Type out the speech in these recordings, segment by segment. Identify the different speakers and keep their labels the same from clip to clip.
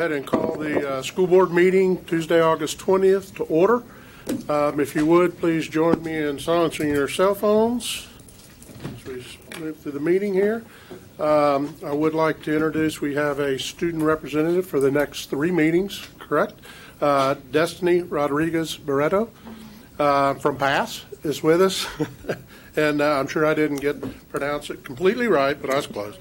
Speaker 1: Ahead and call the school board meeting Tuesday, August 20th to order. If you would, please join me in silencing your cell phones as we move through the meeting here. I would like to introduce, we have a student representative for the next three meetings, correct? Destiny Rodriguez Barreto from PASS is with us. And I'm sure I didn't pronounce it completely right, but I was close.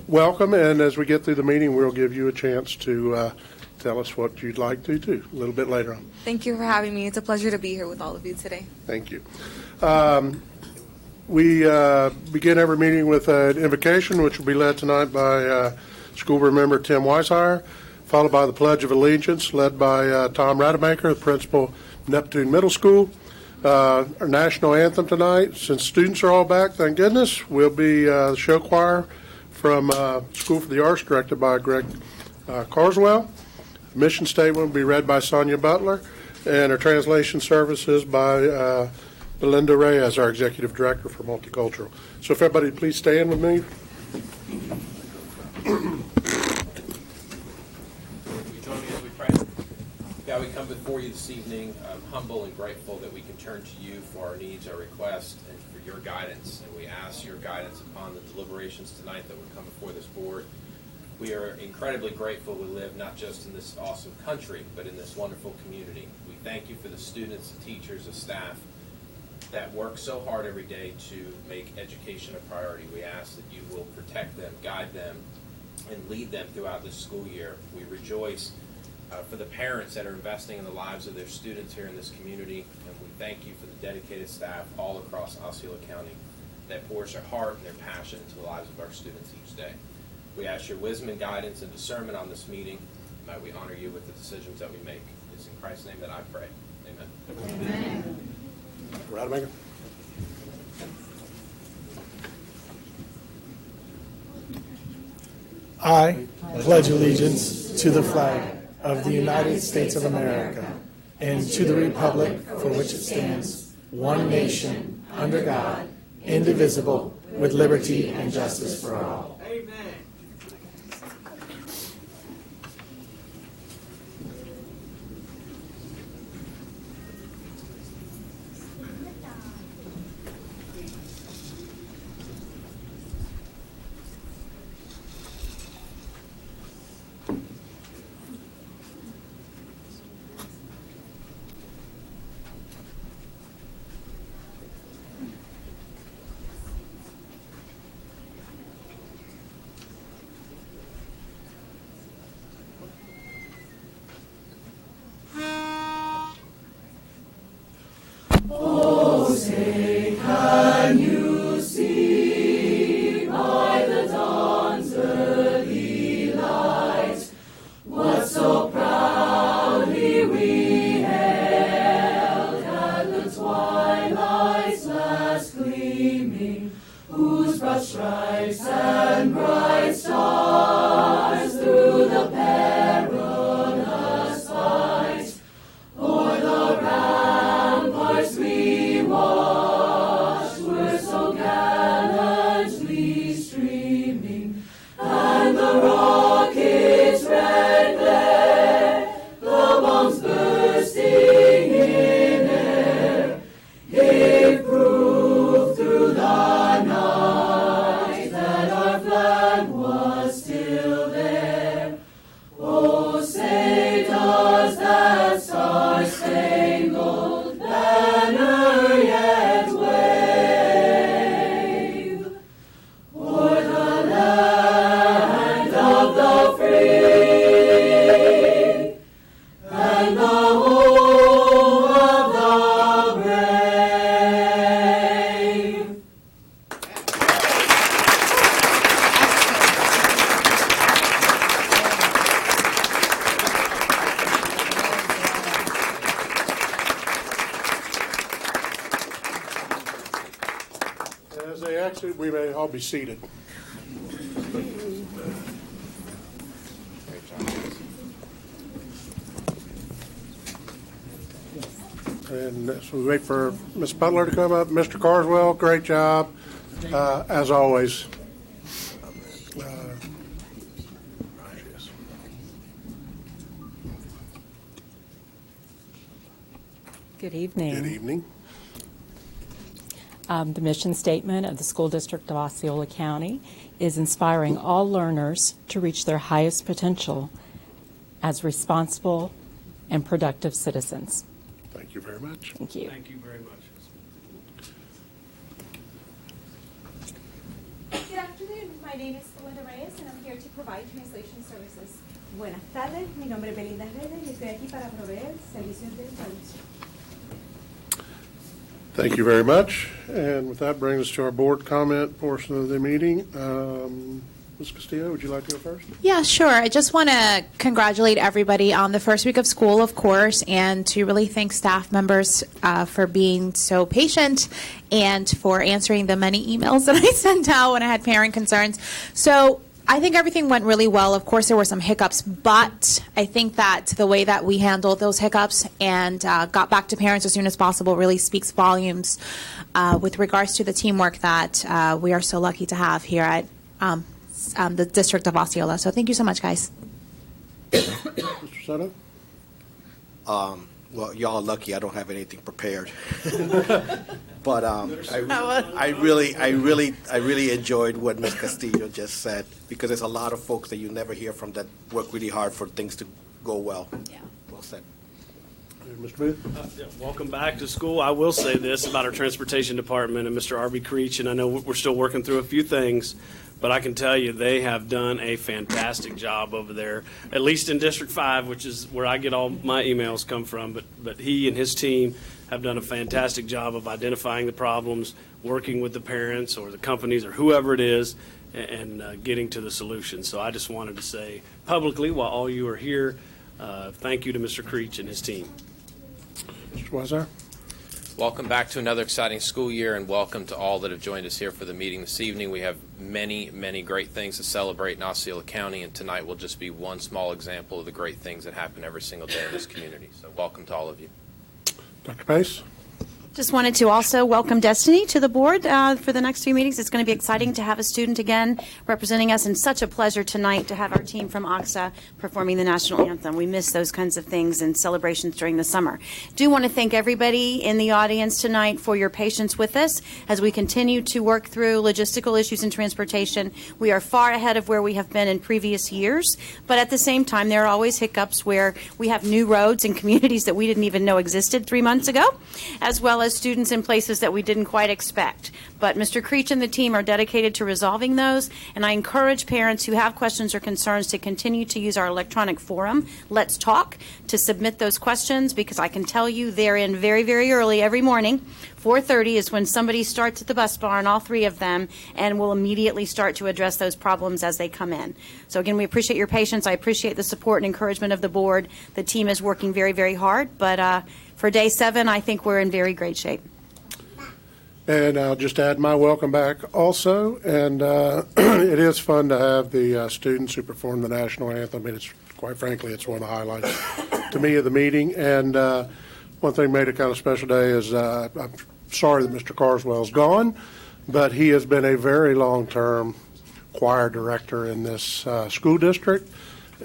Speaker 1: Welcome, and as we get through the meeting, we'll give you a chance to tell us what you'd like to do a little bit later on.
Speaker 2: Thank you for having me. It's a pleasure to be here with all of you today.
Speaker 1: Thank you. We begin every meeting with an invocation, which will be led tonight by school board member Tim Weishire, followed by the Pledge of Allegiance, led by Tom Rademacher, the principal, Neptune Middle School. Our national anthem tonight, since students are all back, thank goodness, will be the show choir from School for the Arts, directed by Greg Carswell. Mission statement will be read by Sonia Butler, and our translation services by Belinda Reyes, our executive director for multicultural. So if everybody please stand with me.
Speaker 3: God, we come before you this evening, humble and grateful that we can turn to you for our needs, our requests, and for your guidance. And we ask your guidance upon the deliberations tonight that would come before this board. We are incredibly grateful we live not just in this awesome country, but in this wonderful community. We thank you for the students, the teachers, the staff that work so hard every day to make education a priority. We ask that you will protect them, guide them, and lead them throughout this school year. We rejoice for the parents that are investing in the lives of their students here in this community, and we thank you for the dedicated staff all across Osceola County that pours their heart and their passion into the lives of our students each day. We ask your wisdom and guidance and discernment on this meeting. Might we honor you with the decisions that we make. It's in Christ's name that I pray. Amen.
Speaker 1: Amen. Rademacher.
Speaker 4: I pledge allegiance to the flag of the United States of America and to the republic for which it stands, one nation, under God, indivisible, with liberty and justice for all. Amen.
Speaker 1: As they exit, we may all be seated. And so we wait for Ms. Butler to come up. Mr. Carswell, great job, as always.
Speaker 5: Good evening.
Speaker 1: Good evening.
Speaker 5: The mission statement of the School District of Osceola County is inspiring all learners to reach their highest potential as responsible and productive citizens.
Speaker 1: Thank you very much.
Speaker 5: Thank you.
Speaker 6: Thank you very much.
Speaker 7: Good afternoon. My name is Belinda Reyes, and I'm here to provide translation services.
Speaker 8: Buenas tardes, mi nombre es Belinda Redes y estoy aquí para proveer servicios de traducción.
Speaker 1: Thank you very much. And with that brings us to our board comment portion of the meeting. Ms. Castillo, would you like to go first?
Speaker 2: Yeah, sure. I just want to congratulate everybody on the first week of school, of course, and to really thank staff members for being so patient and for answering the many emails that I sent out when I had parent concerns. So I think everything went really well. Of course, there were some hiccups, but I think that the way that we handled those hiccups and got back to parents as soon as possible really speaks volumes with regards to the teamwork that we are so lucky to have here at the District of Osceola. So thank you so much, guys.
Speaker 1: Mr. Soto?
Speaker 9: Well, y'all are lucky I don't have anything prepared. But I really enjoyed what Ms. Castillo just said, because there's a lot of folks that you never hear from that work really hard for things to go well.
Speaker 2: Yeah.
Speaker 9: Well said.
Speaker 1: Mr. Booth?
Speaker 6: Welcome back to school. I will say this about our transportation department and Mr. R.B. Creech, and I know we're still working through a few things, but I can tell you they have done a fantastic job over there, at least in District 5, which is where I get all my emails come from. But he and his team have done a fantastic job of identifying the problems, working with the parents or the companies or whoever it is, and getting to the solution. So I just wanted to say publicly, while all you are here, thank you to Mr. Creech and his team.
Speaker 1: Mr. Weiser?
Speaker 3: Welcome back to another exciting school year, and welcome to all that have joined us here for the meeting this evening. We have many, many great things to celebrate in Osceola County, and tonight will just be one small example of the great things that happen every single day in this community. So welcome to all of you.
Speaker 1: Dr. Pace?
Speaker 8: Just wanted to also welcome Destiny to the board for the next few meetings. It's going to be exciting to have a student again representing us, and such a pleasure tonight to have our team from OXA performing the national anthem. We miss those kinds of things and celebrations during the summer. Do want to thank everybody in the audience tonight for your patience with us as we continue to work through logistical issues in transportation. We are far ahead of where we have been in previous years, but at the same time, there are always hiccups where we have new roads in communities that we didn't even know existed 3 months ago, as well as students in places that we didn't quite expect. But Mr. Creech and the team are dedicated to resolving those, and I encourage parents who have questions or concerns to continue to use our electronic forum, Let's Talk, to submit those questions, because I can tell you they're in very, very early every morning. 4:30 is when somebody starts at the bus barn, all three of them, and will immediately start to address those problems as they come in. So again, we appreciate your patience. I appreciate the support and encouragement of the board. The team is working very, very hard, but for day 7, I think we're in very great shape.
Speaker 1: And I'll just add my welcome back also. And it is fun to have the students who perform the national anthem. And it's, quite frankly, it's one of the highlights to me of the meeting. And one thing made it kind of special day is I'm sorry that Mr. Carswell's gone, but he has been a very long-term choir director in this school district.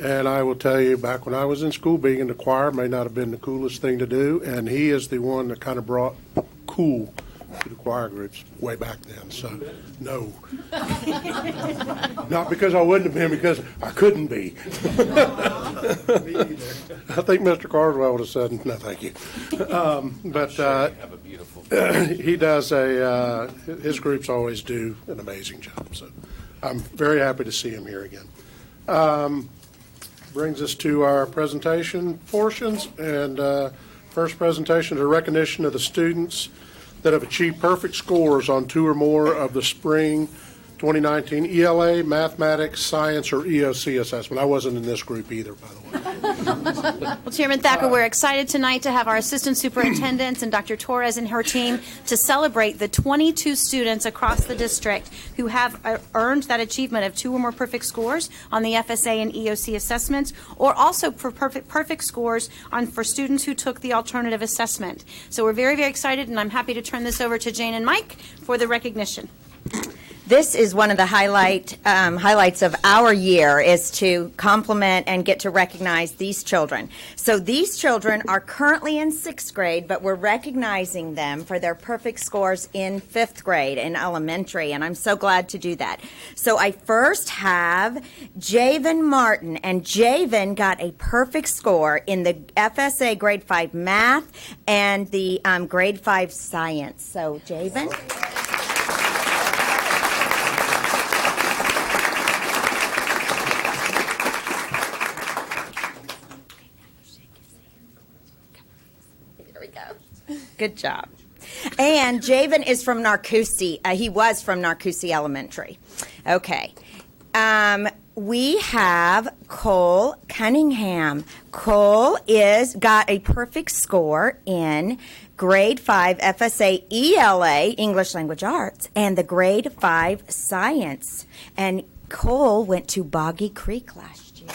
Speaker 1: And I will tell you, back when I was in school, being in the choir may not have been the coolest thing to do, and he is the one that kind of brought cool to the choir groups way back then. So, no. Not because I wouldn't have been, because I couldn't be. I think Mr. Carswell would have said, no, thank you. But
Speaker 3: Have a beautiful
Speaker 1: he does his groups always do an amazing job. So I'm very happy to see him here again. Brings us to our presentation portions, and first presentation is a recognition of the students that have achieved perfect scores on 2 or more of the spring 2019 ELA, mathematics, science, or EOC assessment. I wasn't in this group either, by the way.
Speaker 8: Well, Chairman Thacker, we're excited tonight to have our assistant superintendents and Dr. Torres and her team to celebrate the 22 students across the district who have earned that achievement of 2 or more perfect scores on the FSA and EOC assessments, or also for perfect scores for students who took the alternative assessment. So we're very, very excited, and I'm happy to turn this over to Jane and Mike for the recognition.
Speaker 10: this is one of the highlights of our year, is to compliment and get to recognize these children. So these children are currently in 6th grade, but we're recognizing them for their perfect scores in 5th grade in elementary, and I'm so glad to do that. So I first have Javen Martin, and Javen got a perfect score in the FSA grade 5 math and the grade 5 science. So Javen. Good job. And Javen is from Narcoossee. He was from Narcoossee Elementary. Okay. We have Cole Cunningham. Cole got a perfect score in grade 5 FSA ELA, English Language Arts, and the grade 5 science. And Cole went to Boggy Creek last year.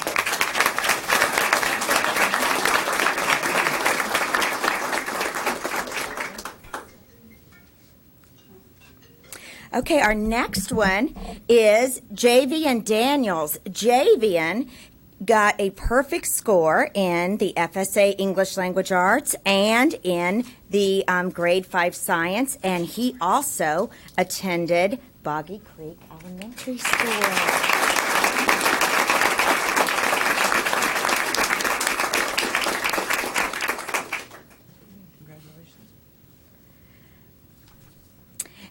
Speaker 10: Okay, our next one is Javian Daniels. Javian got a perfect score in the FSA English Language Arts and in the grade 5 science, and he also attended Boggy Creek Elementary School.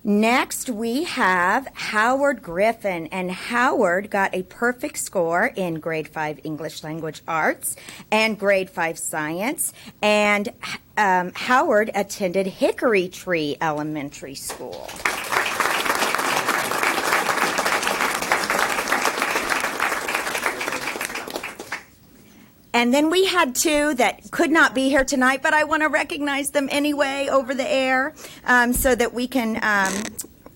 Speaker 10: Next, we have Howard Griffin, and Howard got a perfect score in grade 5 English Language Arts and grade 5 science, and Howard attended Hickory Tree Elementary School. And then we had two that could not be here tonight, but I want to recognize them anyway over the air so that we can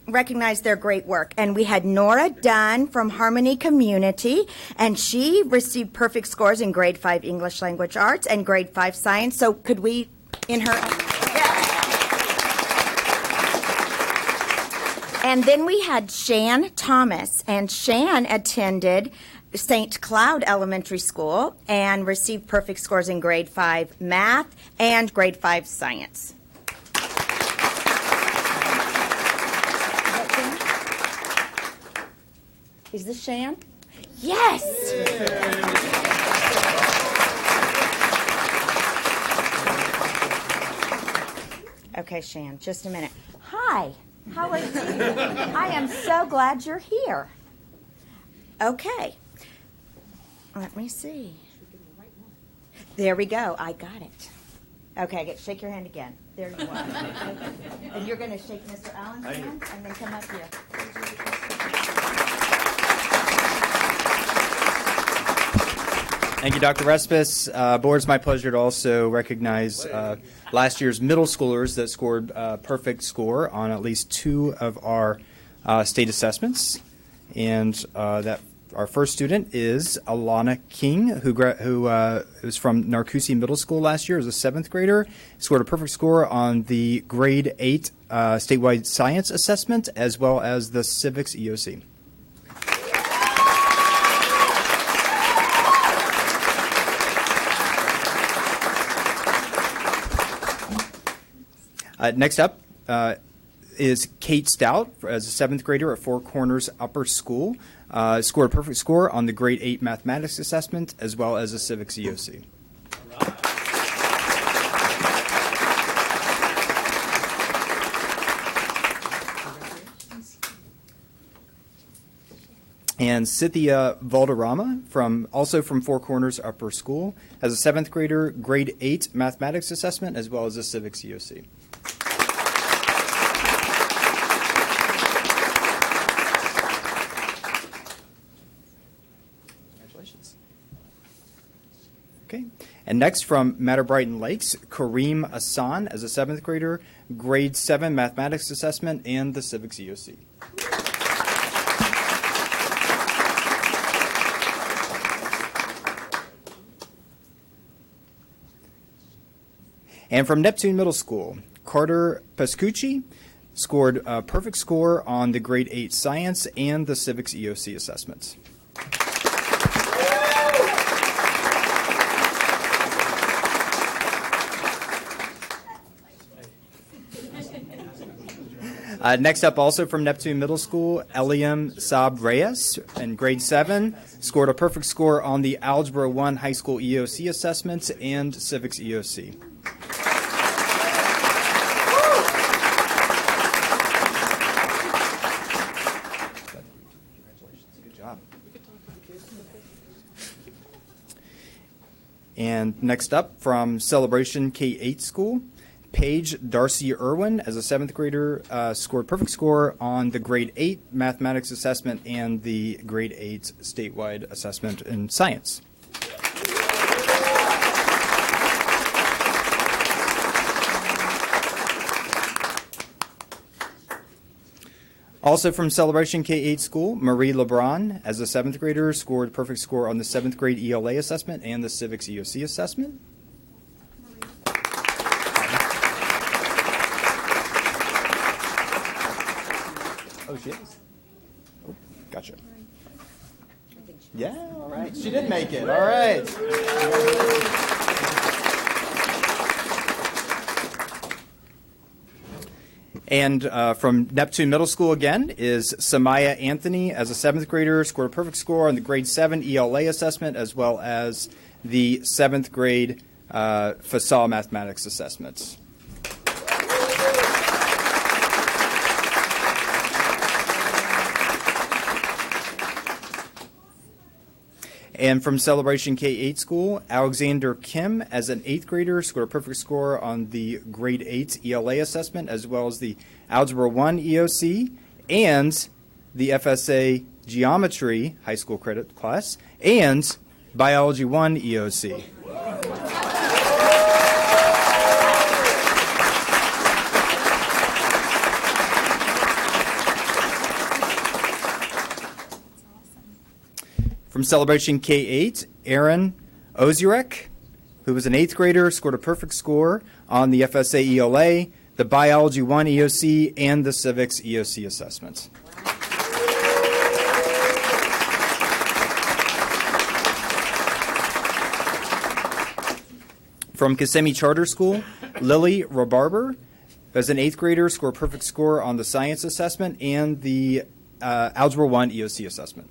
Speaker 10: recognize their great work. And we had Nora Dunn from Harmony Community, and she received perfect scores in grade 5 English Language Arts and grade 5 science. So could we, in her... Yeah. And then we had Shan Thomas, and Shan attended St. Cloud Elementary School and received perfect scores in grade 5 math and grade 5 science. Is this Shan? Yes! Okay, Shan, just a minute. Hi, how are you? I am so glad you're here. Okay. Let me see. There we go. I got it. Okay, shake your hand again. There you are. And you're going to shake Mr. Allen's hand and then come up here.
Speaker 11: Thank you, Dr. Respis. Board, it's my pleasure to also recognize last year's middle schoolers that scored perfect score on at least 2 of our state assessments. And that our first student is Alana King, who was from Narcoossee Middle School last year as a 7th grader. Scored a perfect score on the grade 8 statewide science assessment as well as the civics EOC. Next up is Kate Stout as a 7th grader at Four Corners Upper School. Scored a perfect score on the grade 8 mathematics assessment as well as a civics EOC. And Cynthia Valderrama, also from Four Corners Upper School, as a 7th grader, grade 8 mathematics assessment as well as a civics EOC. Okay. And next from Matter Brighton Lakes, Kareem Asan as a 7th grader, grade 7 mathematics assessment and the civics EOC. And from Neptune Middle School, Carter Pascucci scored a perfect score on the grade 8 science and the civics EOC assessments. Next up, also from Neptune Middle School, Eliam Saab Reyes in grade 7 scored a perfect score on the Algebra 1 high school EOC assessments and civics EOC. Congratulations. Good job. And next up, from Celebration K-8 School, Paige Darcy Irwin, as a 7th grader, scored perfect score on the grade 8 mathematics assessment and the grade 8 statewide assessment in science. Also from Celebration K-8 School, Marie LeBron, as a 7th grader, scored perfect score on the 7th grade ELA assessment and the civics EOC assessment. Oh, she is? Oh, gotcha. Yeah, all right. She did make it. All right. And from Neptune Middle School again is Samaya Anthony, as a 7th grader, scored a perfect score on the grade 7 ELA assessment as well as the 7th grade FASA mathematics assessments. And from Celebration K-8 School, Alexander Kim, as an 8th grader, scored a perfect score on the grade 8 ELA assessment, as well as the Algebra 1 EOC and the FSA Geometry high school credit class and Biology 1 EOC. From Celebration K-8, Aaron Ozurek, who was an 8th grader, scored a perfect score on the FSA ELA, the Biology 1 EOC, and the Civics EOC assessments. From Kissimmee Charter School, Lily Rabarber, as an 8th grader, scored a perfect score on the science assessment and the Algebra 1 EOC assessment.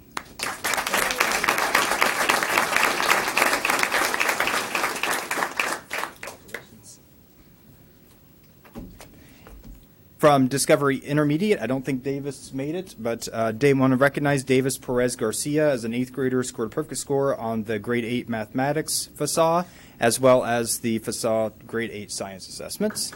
Speaker 11: From Discovery Intermediate, I don't think Davis made it, but they want to recognize Davis Perez Garcia, as an 8th grader, scored a perfect score on the grade 8 mathematics FASA, as well as the FASA grade 8 science assessments.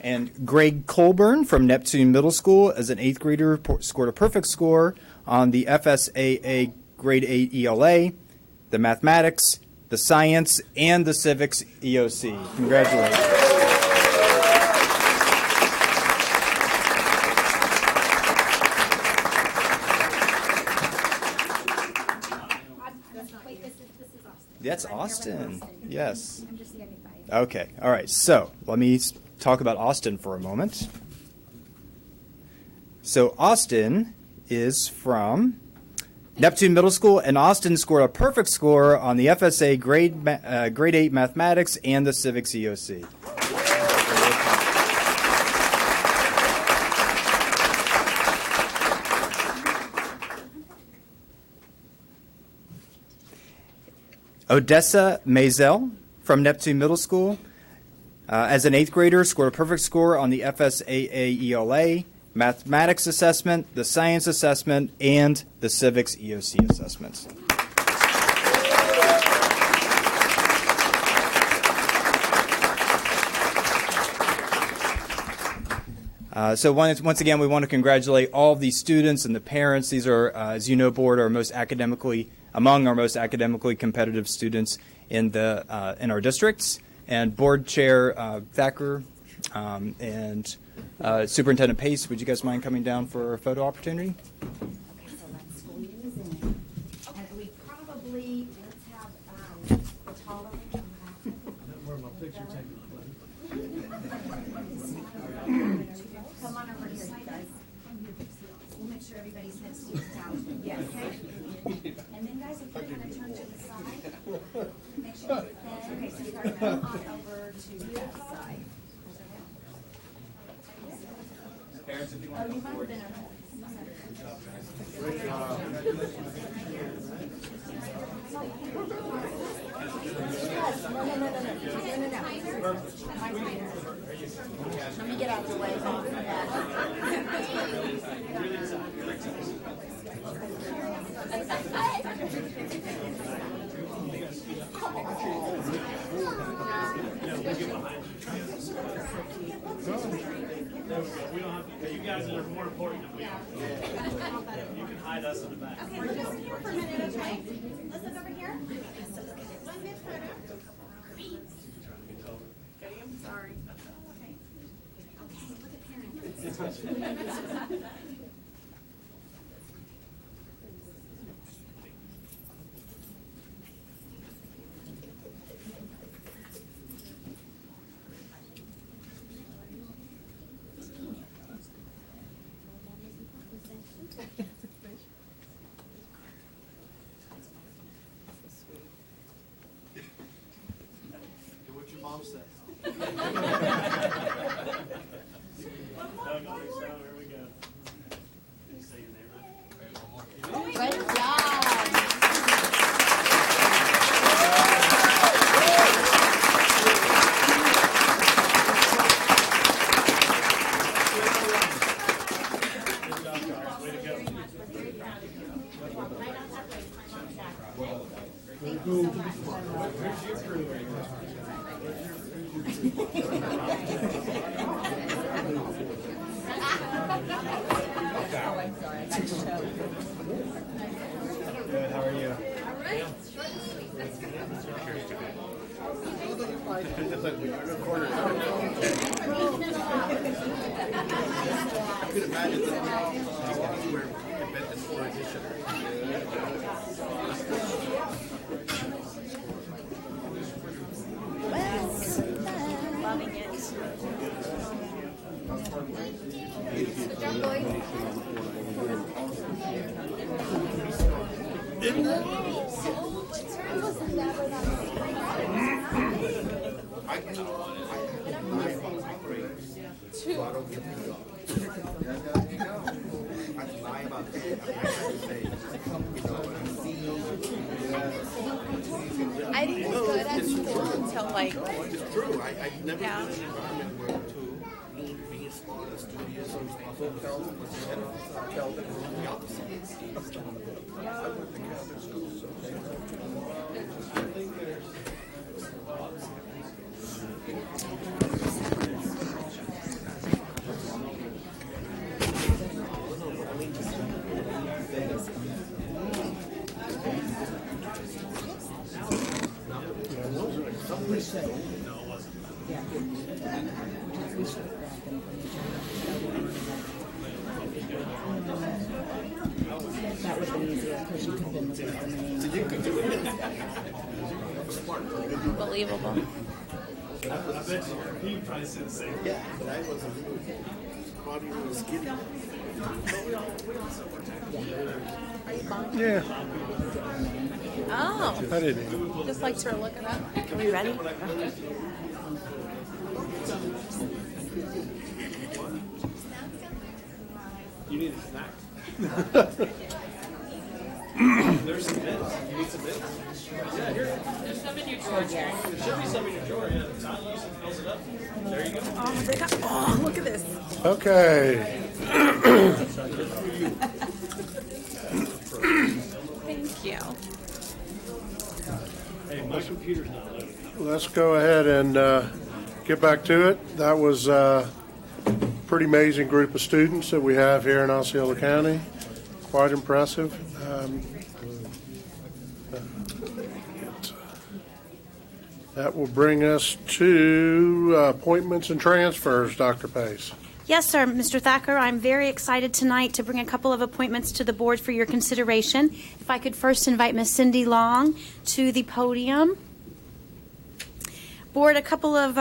Speaker 11: And Greg Colburn from Neptune Middle School, as an 8th grader, scored a perfect score on the FSAA grade 8 ELA, the mathematics, the science, and the civics EOC. Congratulations.
Speaker 7: Wait, this is Austin.
Speaker 11: That's
Speaker 7: I'm here with
Speaker 11: Austin.
Speaker 7: Austin.
Speaker 11: Yes.
Speaker 7: I'm just standing by.
Speaker 11: Okay. All right. So let me talk about Austin for a moment. So Austin is from Neptune Middle School, and Austin scored a perfect score on the FSA grade 8 mathematics and the civics EOC. Odessa Mazel from Neptune Middle School, as an 8th grader, scored a perfect score on the FSAA ELA, mathematics assessment, the science assessment, and the civics EOC assessments. So once again, we want to congratulate all of these students and the parents. These are, as you know, Board, among our most academically competitive students in our districts. And Board Chair Thacker and Superintendent Pace, would you guys mind coming down for a photo opportunity?
Speaker 10: Okay, so let's squeeze in. And we probably, let's have the taller one.
Speaker 4: Where my picture
Speaker 7: And then guys, if you want to turn to the side, make sure you bend. Okay, so you got to come on over to that side.
Speaker 3: Parents, if you
Speaker 7: Oh,
Speaker 3: want to
Speaker 7: you
Speaker 3: come
Speaker 7: might have
Speaker 3: forward.
Speaker 7: been Let me get out of the way.
Speaker 6: We don't have to, you guys are more important than we are. You can hide us in the back.
Speaker 7: Okay, we're just here for a minute, okay? Let's look over here. One big photo. Sorry. Okay. Okay, look at parents.
Speaker 9: Do what your mom says.
Speaker 6: Here we go. You say your name, right?
Speaker 7: Great job.
Speaker 11: Good, how are you?
Speaker 9: I could imagine that you were invented for edition.
Speaker 8: Loving it.
Speaker 2: I didn't do good at school until like,
Speaker 9: It's true. I've never
Speaker 2: Yeah.
Speaker 9: been in an environment where being smart and studious and responsible tell them the opposite. I went to Catholic school, so I think there's
Speaker 5: That would have been easier because you could have been looking for me.
Speaker 2: unbelievable.
Speaker 6: I bet you probably said the same.
Speaker 9: yeah, but I was probably really skinny.
Speaker 1: Yeah,
Speaker 2: Oh,
Speaker 1: I didn't.
Speaker 2: just like to look it up.
Speaker 8: Are we ready?
Speaker 6: You need a snack. There's some bits. You need some bits? Yeah, here. There's some in your drawer. There should be some in your drawer. Yeah, Tom usually fills it up. There you go.
Speaker 2: Oh, they got, oh, look at this.
Speaker 1: Okay.
Speaker 2: Thank you.
Speaker 6: Hey, my computer's not loading.
Speaker 1: Let's go ahead and get back to it. That was a pretty amazing group of students that we have here in Osceola County. Quite impressive. That will bring us to appointments and transfers, Dr. Pace.
Speaker 8: Yes, sir, Mr. Thacker. I'm very excited tonight to bring a couple of appointments to the board for your consideration. If I could first invite Miss Cindy Long to the podium. Board, a couple of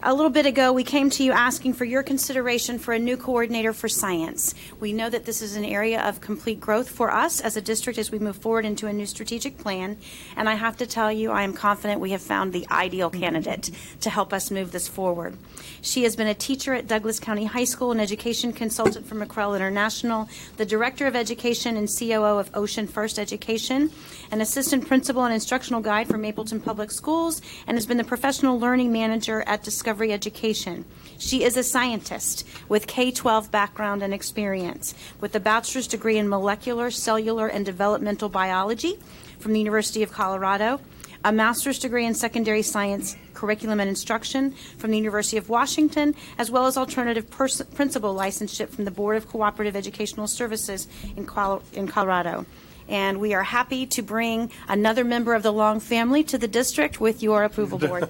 Speaker 8: A little bit ago, we came to you asking for your consideration for a new coordinator for science. We know that this is an area of complete growth for us as a district as we move forward into a new strategic plan. And I have to tell you, I am confident we have found the ideal candidate to help us move this forward. She has been a teacher at Douglas County High School, an education consultant for McCrell International, the director of education and COO of Ocean First Education, an assistant principal and instructional guide for Mapleton Public Schools, and has been the professional learning manager at Discovery Education. She is a scientist with K-12 background and experience, with a bachelor's degree in molecular, cellular, and developmental biology from the University of Colorado, a master's degree in secondary science curriculum and instruction from the University of Washington, as well as alternative principal licenseship from the Board of Cooperative Educational Services in Colorado. And we are happy to bring another member of the Long family to the district with your approval, Board.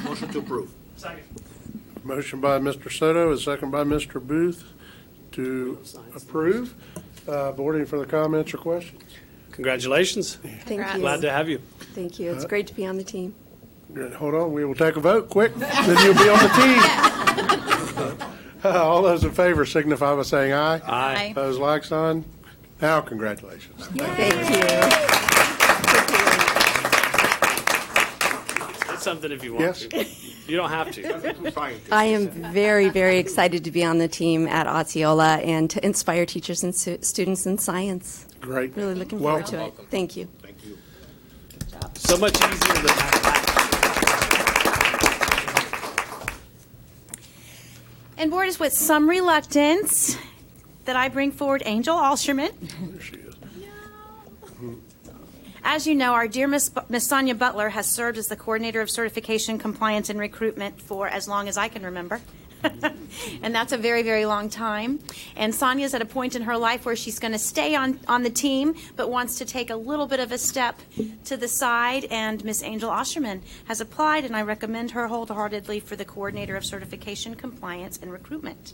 Speaker 9: Motion to approve.
Speaker 1: Motion by Mr. Soto, a second by Mr. Booth to approve. Board, any further comments or questions?
Speaker 6: Congratulations.
Speaker 12: Thank you.
Speaker 6: Glad to have you.
Speaker 12: Thank you. It's great to be on the team.
Speaker 1: Good. Hold on, we will take a vote quick, then you'll be on the team. All those in favor signify by saying aye.
Speaker 6: Aye.
Speaker 1: Those like sign. Now, congratulations.
Speaker 12: Thank you.
Speaker 6: It's something if you want
Speaker 1: Yes.
Speaker 6: to. You don't have to.
Speaker 12: I am very, very excited to be on the team at Osceola and to inspire teachers and students in science.
Speaker 1: Great.
Speaker 12: Really looking forward to it.
Speaker 3: Welcome.
Speaker 12: Thank you.
Speaker 9: Thank you.
Speaker 6: So much easier than that.
Speaker 8: And Board, is with some reluctance that I bring forward Angel Alsherman.
Speaker 1: There she is.
Speaker 8: As you know, our dear Miss Sonia Butler has served as the coordinator of certification, compliance, and recruitment for as long as I can remember. And that's a very, very long time. And Sonia's at a point in her life where she's going to stay on the team, but wants to take a little bit of a step to the side. And Miss Angel Osherman has applied, and I recommend her wholeheartedly for the coordinator of certification, compliance, and recruitment.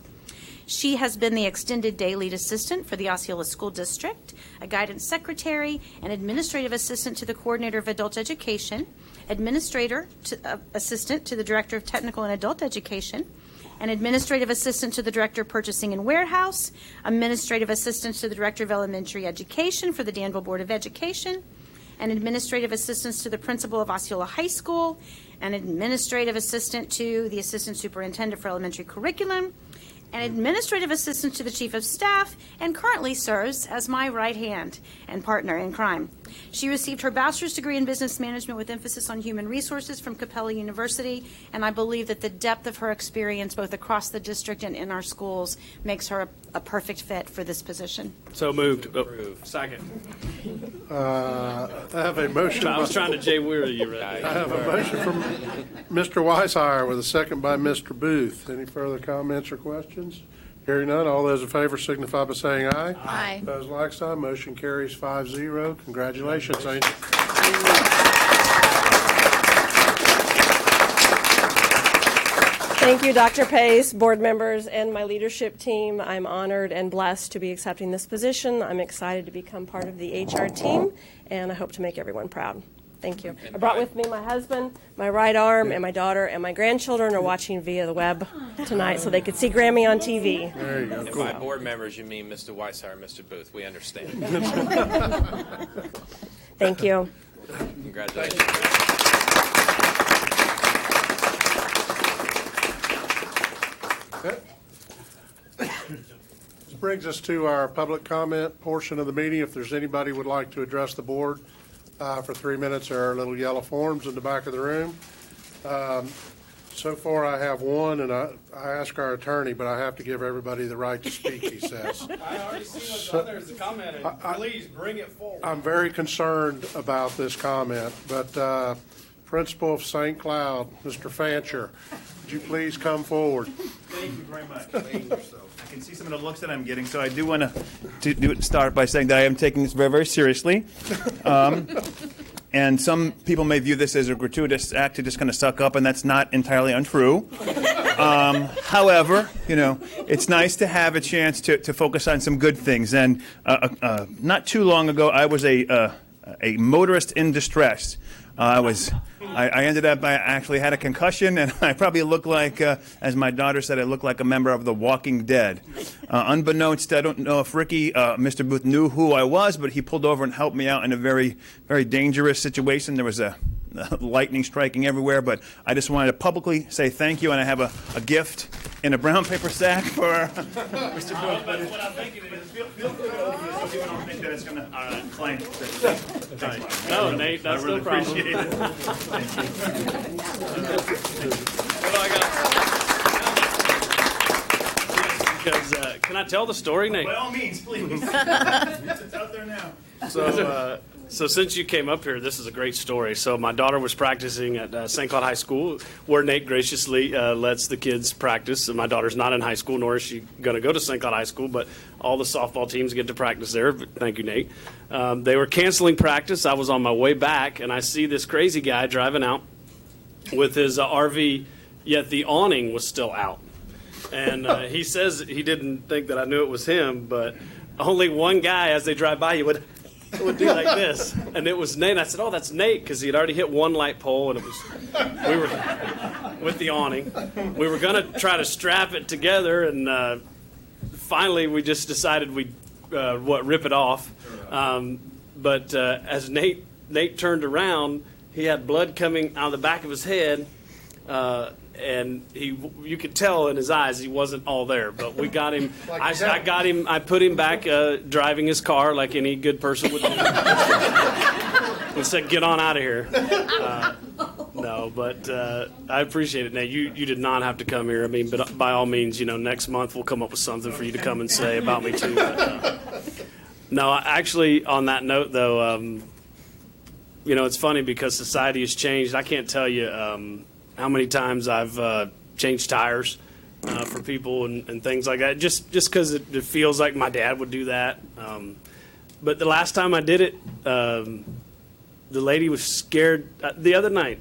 Speaker 8: She has been the extended day lead assistant for the Osceola School District, a guidance secretary, and administrative assistant to the coordinator of adult education, administrator assistant to the director of technical and adult education, an administrative assistant to the director of purchasing and warehouse, administrative assistant to the director of elementary education for the Danville Board of Education, an administrative assistant to the principal of Osceola High School, an administrative assistant to the assistant superintendent for elementary curriculum, an administrative assistant to the chief of staff, and currently serves as my right hand and partner in crime. She received her bachelor's degree in business management with emphasis on human resources from Capella University, and I believe that the depth of her experience both across the district and in our schools makes her a perfect fit for this position.
Speaker 6: So moved. Oh, second.
Speaker 1: I have a motion.
Speaker 6: I was trying to Jay Weir you ready.
Speaker 1: I have a motion from Mr. Weishire with a second by Mr. Booth. Any further comments or questions? Hearing none, all those in favor signify by saying aye.
Speaker 2: Aye.
Speaker 1: Those like sign, motion carries 5-0. Congratulations, Angel.
Speaker 13: Thank you, Dr. Pace, board members, and my leadership team. I'm honored and blessed to be accepting this position. I'm excited to become part of the HR team, and I hope to make everyone proud. Thank you. I brought with me my husband, my right arm, and my daughter, and my grandchildren are watching via the web tonight so they could see Grammy on TV.
Speaker 1: There you go.
Speaker 3: And by board members, you mean Mr. Weishire and Mr. Booth. We understand.
Speaker 13: Thank you.
Speaker 3: Congratulations.
Speaker 1: Okay. This brings us to our public comment portion of the meeting. If there's anybody who would like to address the board for 3 minutes, there are little yellow forms in the back of the room. So far, I have one, and I ask our attorney, but I have to give everybody the right to speak, he says.
Speaker 6: I already see what's on there as a comment. Please bring it forward.
Speaker 1: I'm very concerned about this comment, but Principal of St. Cloud, Mr. Fancher, would you please come forward?
Speaker 14: Thank you very much. I can see some of the looks that I'm getting, so I do want to start by saying that I am taking this very, very seriously. And some people may view this as a gratuitous act to just kind of suck up, and that's not entirely untrue. However, it's nice to have a chance to focus on some good things. And not too long ago, I was a motorist in distress I ended up, I actually had a concussion, and I probably look like, as my daughter said, I look like a member of The Walking Dead. Unbeknownst, I don't know if Ricky, Mr. Booth, knew who I was, but he pulled over and helped me out in a very, very dangerous situation. There was a lightning striking everywhere, but I just wanted to publicly say thank you, and I have a gift in a brown paper sack for Mr. Booth. But what I'm thinking is, feel free to open this so people don't think that it's going to claim. Thanks.
Speaker 6: No, Nate, that's
Speaker 14: I really
Speaker 6: no problem.
Speaker 14: appreciate it.
Speaker 6: Because can I tell the story, Nate?
Speaker 14: By all means, please. It's out there now.
Speaker 6: So since you came up here, this is a great story. So my daughter was practicing at St. Cloud High School, where Nate graciously lets the kids practice. And my daughter's not in high school, nor is she going to go to St. Cloud High School, but all the softball teams get to practice there. Thank you, Nate. They were canceling practice. I was on my way back, and I see this crazy guy driving out with his RV, yet the awning was still out. And he says he didn't think that I knew it was him, but only one guy, as they drive by, he would do like this, and it was Nate. And I said, "Oh, that's Nate," because he had already hit one light pole, and we were with the awning. We were going to try to strap it together, and finally we just decided we'd rip it off. But as Nate turned around, he had blood coming out of the back of his head. And you could tell in his eyes he wasn't all there, but we got him. I got him. I put him back driving his car like any good person would do. And said, "Get on out of here." No, but I appreciate it, Nate. You did not have to come here. I mean, but by all means, next month we'll come up with something for you to come and say about me too. But, no, actually, on that note though, it's funny because society has changed. I can't tell you. How many times I've changed tires for people and things like that, just because it feels like my dad would do that. But the last time I did it, the lady was scared. The other night,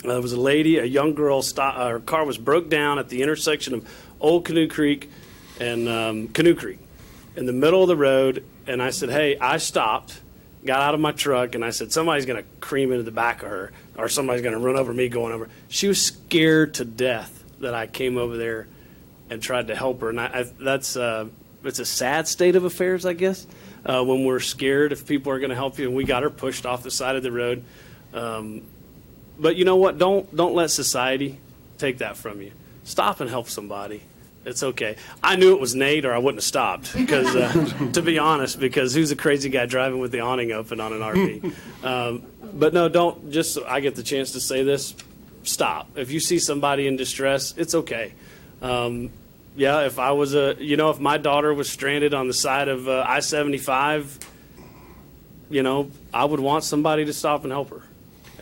Speaker 6: there was a young girl, her car was broke down at the intersection of Old Canoe Creek and Canoe Creek in the middle of the road, and I said, "Hey," I stopped, got out of my truck, and I said, "Somebody's going to cream into the back of her, or somebody's going to run over me going over." She was scared to death that I came over there and tried to help her. And it's a sad state of affairs, I guess, when we're scared if people are going to help you. And we got her pushed off the side of the road. But you know what? Don't let society take that from you. Stop and help somebody. It's okay. I knew it was Nate, or I wouldn't have stopped. Because, to be honest, because who's a crazy guy driving with the awning open on an RV? But no, don't. Just so I get the chance to say this. Stop. If you see somebody in distress, it's okay. If I was if my daughter was stranded on the side of I-75, I would want somebody to stop and help her.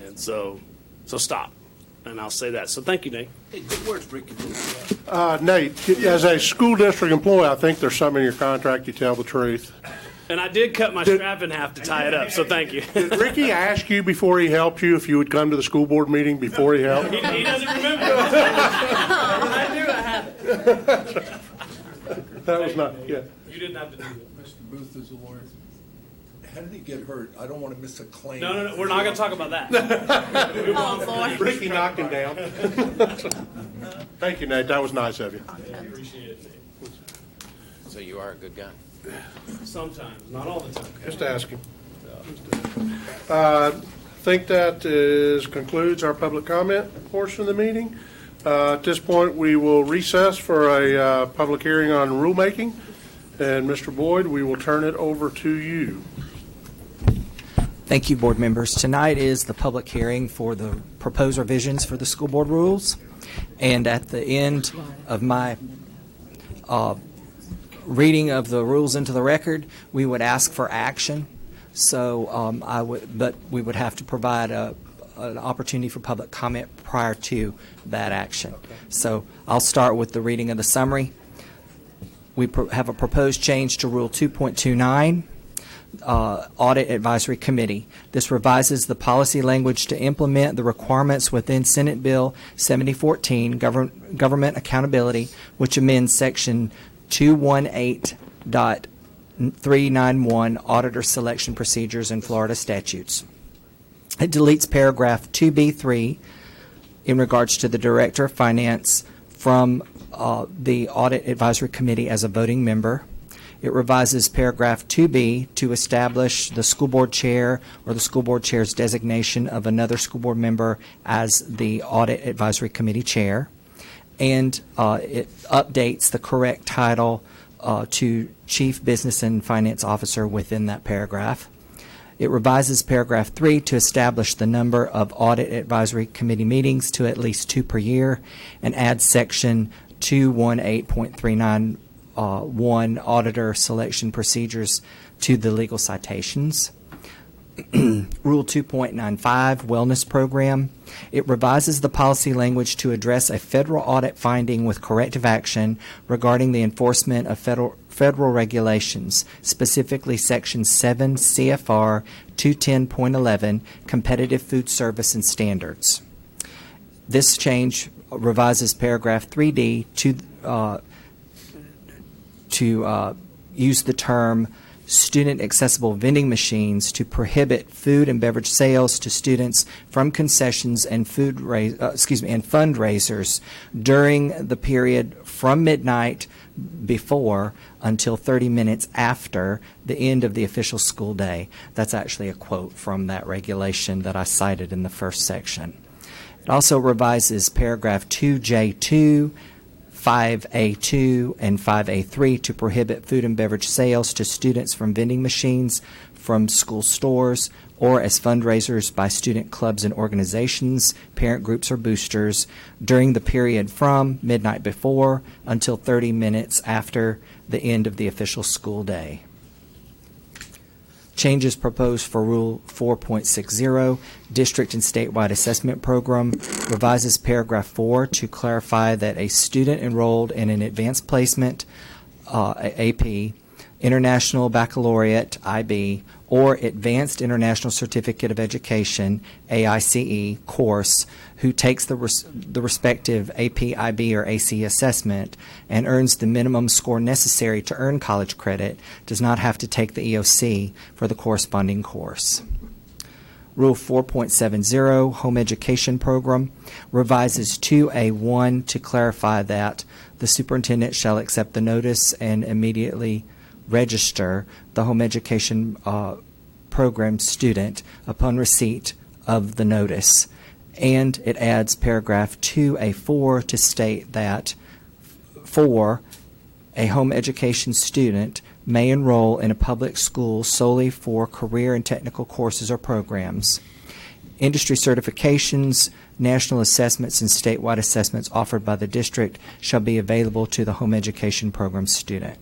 Speaker 6: And so stop. And I'll say that. So thank you, Nate.
Speaker 3: Hey, good words, Ricky.
Speaker 1: Nate, as a school district employee, I think there's something in your contract you tell the truth.
Speaker 6: And I did cut my strap in half to tie it up, so thank you.
Speaker 1: Did Ricky ask you before he helped you if you would come to the school board meeting before he helped?
Speaker 6: He doesn't remember. I knew I had it.
Speaker 1: That was not, yeah.
Speaker 6: You didn't have to do that.
Speaker 15: Mr. Booth is a lawyer. How did he get hurt? I don't want to miss a claim.
Speaker 6: No, we're not going to talk about that. Move on forward.
Speaker 1: Ricky knocked him down. Thank you, Nate. That was nice of you.
Speaker 6: I appreciate it, Nate.
Speaker 3: So you are a good guy.
Speaker 6: Sometimes, not all the time.
Speaker 1: Just asking. I think that concludes our public comment portion of the meeting. At this point, we will recess for a public hearing on rulemaking. And Mr. Boyd, we will turn it over to you.
Speaker 16: Thank you, board members. Tonight is the public hearing for the proposed revisions for the school board rules. And at the end of my reading of the rules into the record, we would ask for action. So but we would have to provide an opportunity for public comment prior to that action. Okay. So I'll start with the reading of the summary. We have a proposed change to Rule 2.29, Audit Advisory Committee. This revises the policy language to implement the requirements within Senate Bill 7014, Government Accountability, which amends Section 218.391, Auditor Selection Procedures in Florida statutes. It deletes paragraph 2B3 in regards to the Director of Finance from the Audit Advisory Committee as a voting member. It revises paragraph 2B to establish the school board chair or the school board chair's designation of another school board member as the Audit Advisory Committee chair. And it updates the correct title to Chief Business and Finance Officer within that paragraph. It revises paragraph 3 to establish the number of Audit Advisory Committee meetings to at least 2 per year and adds section 218.39 Auditor Selection Procedures to the legal citations. Rule 2.95, Wellness Program. It revises the policy language to address a federal audit finding with corrective action regarding the enforcement of federal regulations, specifically Section 7 CFR 210.11, Competitive Food Service and Standards. This change revises paragraph 3D to use the term student accessible vending machines to prohibit food and beverage sales to students from concessions and fundraisers during the period from midnight before until 30 minutes after the end of the official school day. That's actually a quote from that regulation that I cited in the first section. It also revises paragraph 2J2, 5A2 and 5A3 to prohibit food and beverage sales to students from vending machines, from school stores, or as fundraisers by student clubs and organizations, parent groups, or boosters during the period from midnight before until 30 minutes after the end of the official school day. Changes proposed for Rule 4.60, District and Statewide Assessment Program, revises paragraph 4 to clarify that a student enrolled in an advanced placement, AP, International Baccalaureate, IB, or Advanced International Certificate of Education, AICE, course who takes the respective AP, IB, or AC assessment and earns the minimum score necessary to earn college credit does not have to take the EOC for the corresponding course. Rule 4.70, Home Education Program, revises 2A1 to clarify that the superintendent shall accept the notice and immediately register the home education program student upon receipt of the notice. And it adds paragraph 2A4 to state that a home education student may enroll in a public school solely for career and technical courses or programs. Industry certifications, national assessments, and statewide assessments offered by the district shall be available to the home education program student.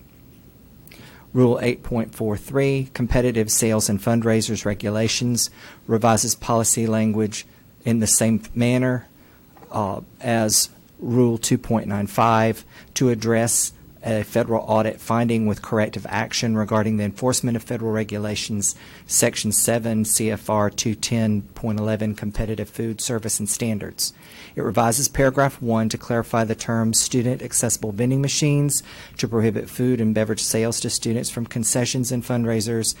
Speaker 16: Rule 8.43, Competitive Sales and Fundraisers Regulations, revises policy language in the same manner as Rule 2.95 to address a federal audit finding with corrective action regarding the enforcement of federal regulations, Section 7 CFR 210.11, Competitive Food Service and Standards. It revises paragraph 1 to clarify the term student accessible vending machines to prohibit food and beverage sales to students from concessions and fundraisers,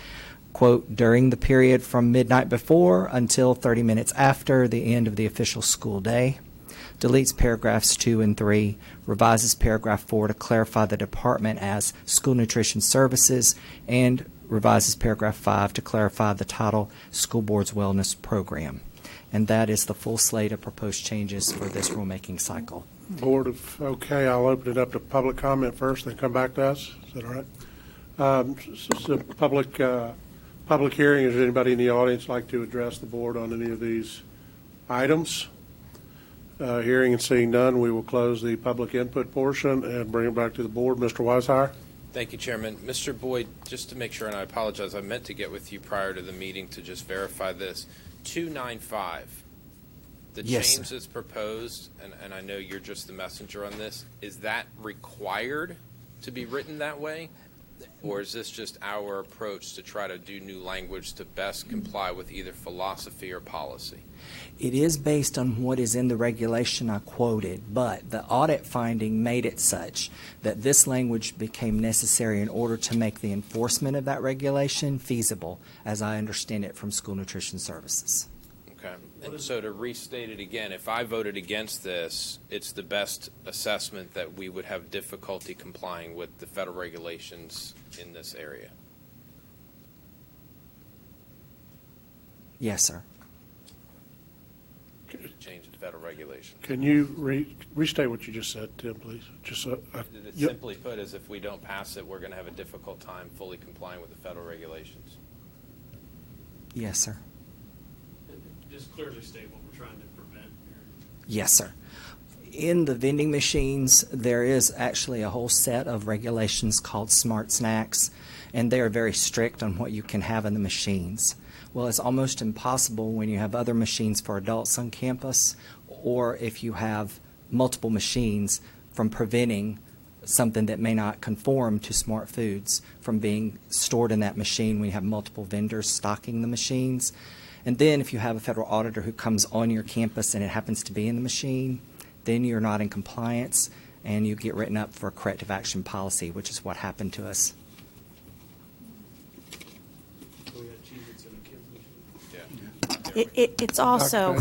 Speaker 16: quote, during the period from midnight before until 30 minutes after the end of the official school day. Deletes paragraphs 2 and 3, revises paragraph 4 to clarify the department as School Nutrition Services, and revises paragraph 5 to clarify the title School Board's Wellness Program. And that is the full slate of proposed changes for this rulemaking cycle.
Speaker 1: Board, okay, I'll open it up to public comment first, then come back to us. Is that all right? So public hearing, is anybody in the audience like to address the board on any of these items? Hearing and seeing none, we will close the public input portion and bring it back to the board. Mr. Weishauer?
Speaker 3: Thank you, Chairman. Mr. Boyd, just to make sure, and I apologize, I meant to get with you prior to the meeting to just verify this. 295, the
Speaker 16: Yes,
Speaker 3: change
Speaker 16: sir.
Speaker 3: that's proposed, and I know you're just the messenger on this, is that required to be written that way? Or is this just our approach to try to do new language to best comply with either philosophy or policy?
Speaker 16: It is based on what is in the regulation I quoted, but the audit finding made it such that this language became necessary in order to make the enforcement of that regulation feasible, as I understand it from School Nutrition Services.
Speaker 3: Okay. And so to restate it again, if I voted against this, it's the best assessment that we would have difficulty complying with the federal regulations in this area.
Speaker 16: Yes, sir.
Speaker 3: Change the federal regulations.
Speaker 1: Can you restate what you just said, Tim, please? Just
Speaker 3: Simply put, is if we don't pass it, we're going to have a difficult time fully complying with the federal regulations.
Speaker 16: Yes, sir.
Speaker 6: Just clearly state what we're trying to prevent here.
Speaker 16: Yes, sir. In the vending machines, there is actually a whole set of regulations called Smart Snacks, and they are very strict on what you can have in the machines. Well, it's almost impossible when you have other machines for adults on campus, or if you have multiple machines, from preventing something that may not conform to smart foods from being stored in that machine when you have multiple vendors stocking the machines. And then if you have a federal auditor who comes on your campus and it happens to be in the machine, then you're not in compliance and you get written up for a corrective action policy, which is what happened to us.
Speaker 8: It's also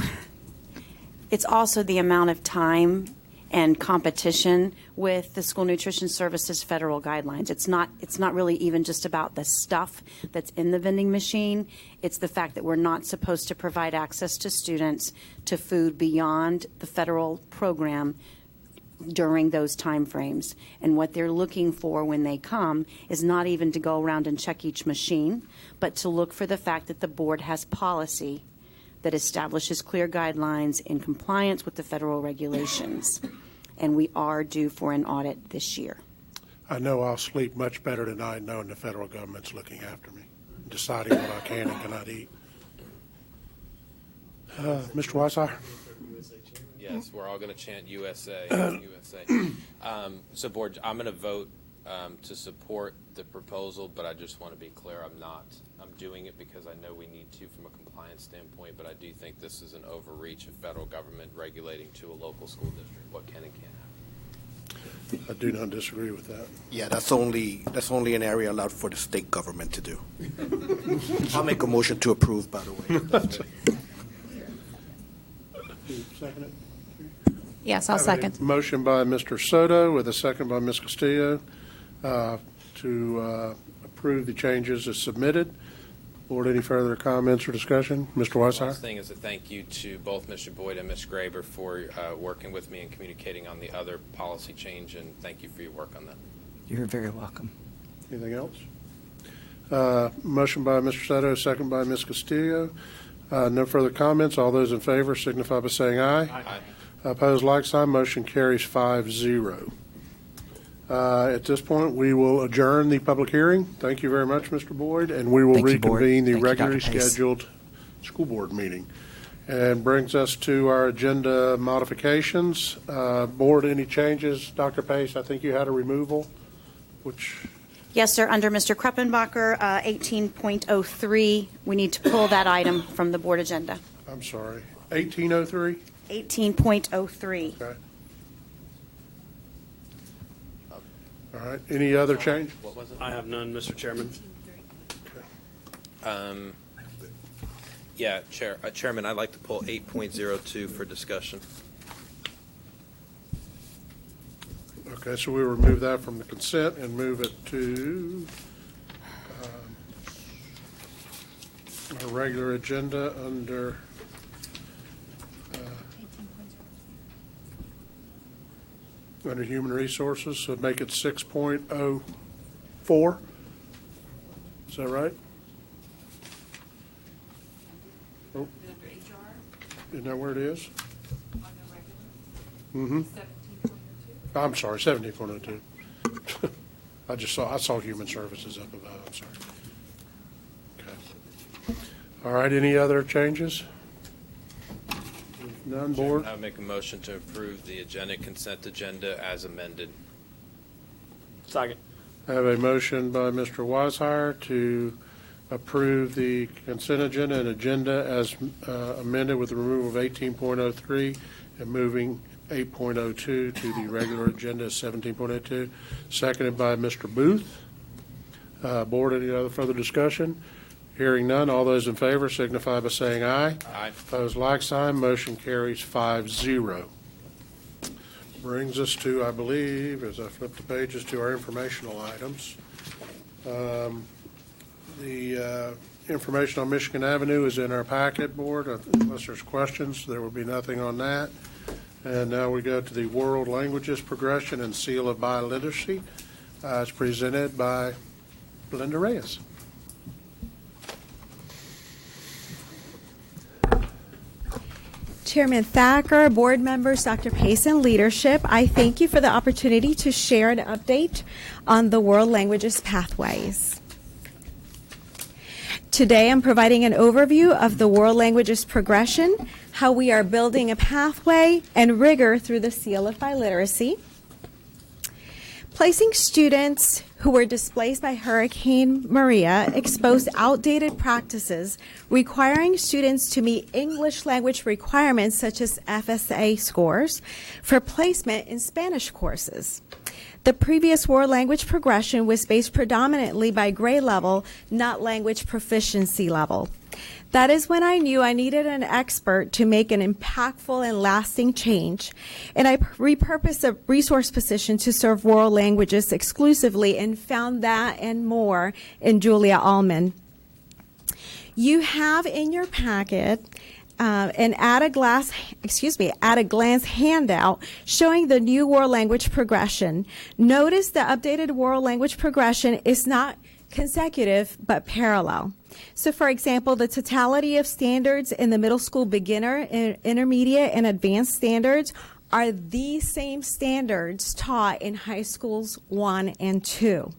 Speaker 8: the amount of time and competition with the School Nutrition Services federal guidelines. It's not really even just about the stuff that's in the vending machine. It's the fact that we're not supposed to provide access to students to food beyond the federal program during those time frames. And what they're looking for when they come is not even to go around and check each machine, but to look for the fact that the board has policy that establishes clear guidelines in compliance with the federal regulations. And we are due for an audit this year.
Speaker 1: I know I'll sleep much better tonight knowing the federal government's looking after me, deciding what I can and cannot eat. Mr. Weisshauer?
Speaker 3: Yes, we're all going to chant USA, USA. So, Board, I'm going to vote to support the proposal, but I just want to be clear, I'm doing it because I know we need to from a compliance standpoint, but I do think this is an overreach of federal government regulating to a local school district what can and can't happen.
Speaker 1: I do not disagree with that.
Speaker 9: Yeah, that's only an area allowed for the state government to do. I'll make a motion to approve, by the way.
Speaker 1: Second it?
Speaker 2: Yes, I'll second.
Speaker 1: Motion by Mr. Soto with a second by Ms. Castillo to approve the changes as submitted. Board, any further comments or discussion? Mr. Weisshauer?
Speaker 3: Last thing is a thank you to both Mr. Boyd and Ms. Graber for working with me and communicating on the other policy change, and thank you for your work on that.
Speaker 16: You're very welcome.
Speaker 1: Anything else? Motion by Mr. Soto, second by Ms. Castillo. No further comments. All those in favor signify by saying aye.
Speaker 3: Aye.
Speaker 1: Opposed, like sign. Motion carries 5-0. At this point, we will adjourn the public hearing. Thank you very much, Mr. Boyd, and we will
Speaker 16: Thank you, Board.
Speaker 1: reconvene the
Speaker 16: Thank you,
Speaker 1: regularly
Speaker 16: Dr. Pace.
Speaker 1: scheduled school board meeting. And brings us to our agenda modifications. Board, any changes? Dr. Pace, I think you had a removal, which...
Speaker 8: Yes, sir. Under Mr. Kruppenbacher, 18.03, we need to pull that item from the board agenda.
Speaker 1: I'm sorry, 1803?
Speaker 8: 18.03.
Speaker 1: Okay. All right, any other change?
Speaker 3: What was it?
Speaker 6: I have none, Mr. Chairman.
Speaker 3: Yeah, Chairman, I'd like to pull 8.02 for discussion.
Speaker 1: Okay, so we remove that from the consent and move it to our regular agenda under Human Resources, so make it 6.04. Is that right? Oh. Isn't that where it is? Mm-hmm. I'm sorry, 17.02. I saw Human Services up above, I'm sorry. Okay. All right, any other changes? None, Board?
Speaker 3: I would make a motion to approve the agenda consent agenda as amended.
Speaker 6: Second.
Speaker 1: I have a motion by Mr. Weisshauer to approve the consent agenda and agenda as amended with the removal of 18.03 and moving 8.02 to the regular agenda, 17.02. Seconded by Mr. Booth. Board, any other further discussion? Hearing none, all those in favor signify by saying aye.
Speaker 3: Aye.
Speaker 1: Opposed, like sign. Motion carries 5-0. Brings us to, I believe, as I flip the pages, to our informational items. The information on Michigan Avenue is in our packet, Board. Unless there's questions, there will be nothing on that. And now we go to the World Languages Progression and Seal of Biliteracy. It's presented by Belinda Reyes.
Speaker 17: Chairman Thacker, board members, Dr. Pace, and leadership, I thank you for the opportunity to share an update on the World Languages Pathways. Today I'm providing an overview of the World Languages Progression, how we are building a pathway and rigor through the Seal of Biliteracy. Placing students who were displaced by Hurricane Maria exposed outdated practices requiring students to meet English language requirements such as FSA scores for placement in Spanish courses. The previous world language progression was based predominantly by grade level, not language proficiency level. That is when I knew I needed an expert to make an impactful and lasting change, and I repurposed a resource position to serve world languages exclusively and found that and more in Julia Allman. You have in your packet an at a glance handout showing the new world language progression. Notice the updated world language progression is not consecutive but parallel. So for example, the totality of standards in the middle school beginner, intermediate, and advanced standards are the same standards taught in high schools 1 and 2.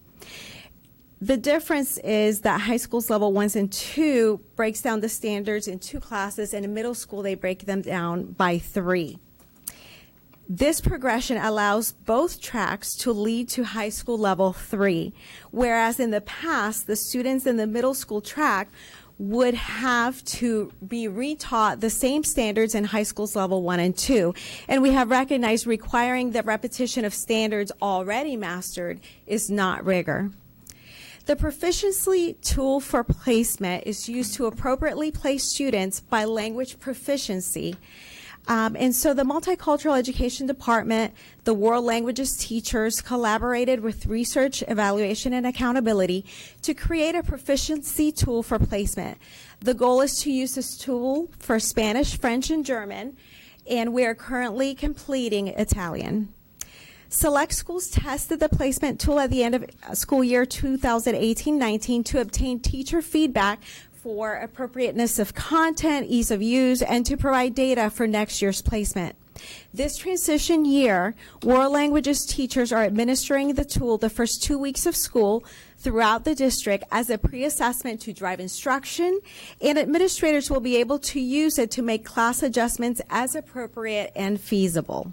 Speaker 17: The difference is that high schools level 1 and 2 breaks down the standards in 2 classes, and in middle school they break them down by 3. This progression allows both tracks to lead to high school level 3, whereas in the past, the students in the middle school track would have to be retaught the same standards in high schools level 1 and 2. And we have recognized requiring the repetition of standards already mastered is not rigor. The proficiency tool for placement is used to appropriately place students by language proficiency. And so the Multicultural Education Department, the World Languages teachers collaborated with Research, Evaluation, and Accountability to create a proficiency tool for placement. The goal is to use this tool for Spanish, French, and German, and we are currently completing Italian. Select schools tested the placement tool at the end of school year 2018-19 to obtain teacher feedback for appropriateness of content, ease of use, and to provide data for next year's placement. This transition year, world languages teachers are administering the tool the first 2 weeks of school throughout the district as a pre-assessment to drive instruction, and administrators will be able to use it to make class adjustments as appropriate and feasible.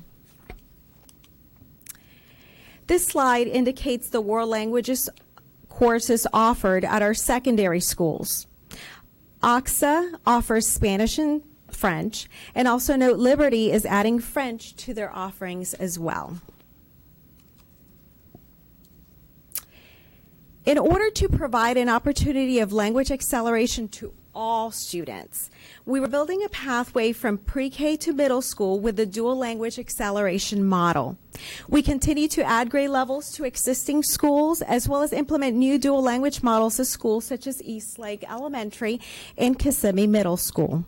Speaker 17: This slide indicates the world languages courses offered at our secondary schools. OXA offers Spanish and French, and also note Liberty is adding French to their offerings as well. In order to provide an opportunity of language acceleration to all students, we were building a pathway from pre-K to middle school with the dual language acceleration model. We continue to add grade levels to existing schools, as well as implement new dual language models at schools such as Eastlake Elementary and Kissimmee Middle School.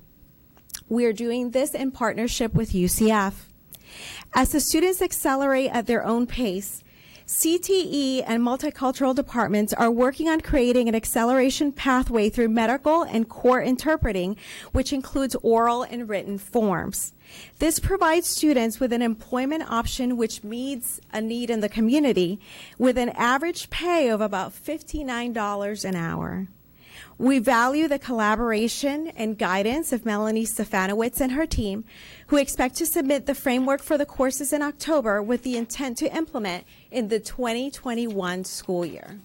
Speaker 17: We are doing this in partnership with UCF. As the students accelerate at their own pace, CTE and multicultural departments are working on creating an acceleration pathway through medical and court interpreting, which includes oral and written forms. This provides students with an employment option which meets a need in the community with an average pay of about $59 an hour. We value the collaboration and guidance of Melanie Stefanowicz and her team, who expect to submit the framework for the courses in October with the intent to implement in the 2021 school year.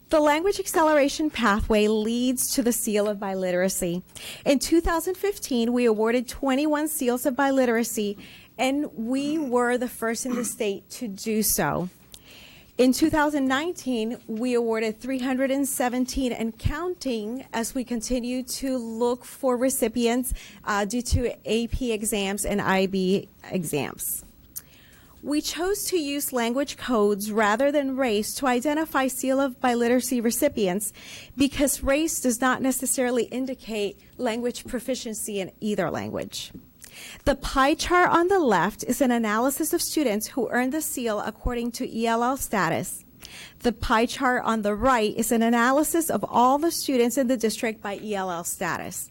Speaker 17: The language acceleration pathway leads to the Seal of Biliteracy. In 2015, we awarded 21 Seals of Biliteracy, and we were the first in the state to do so. In 2019, we awarded 317 and counting as we continue to look for recipients due to AP exams and IB exams. We chose to use language codes rather than race to identify Seal of Biliteracy recipients because race does not necessarily indicate language proficiency in either language. The pie chart on the left is an analysis of students who earned the seal according to ELL status. The pie chart on the right is an analysis of all the students in the district by ELL status.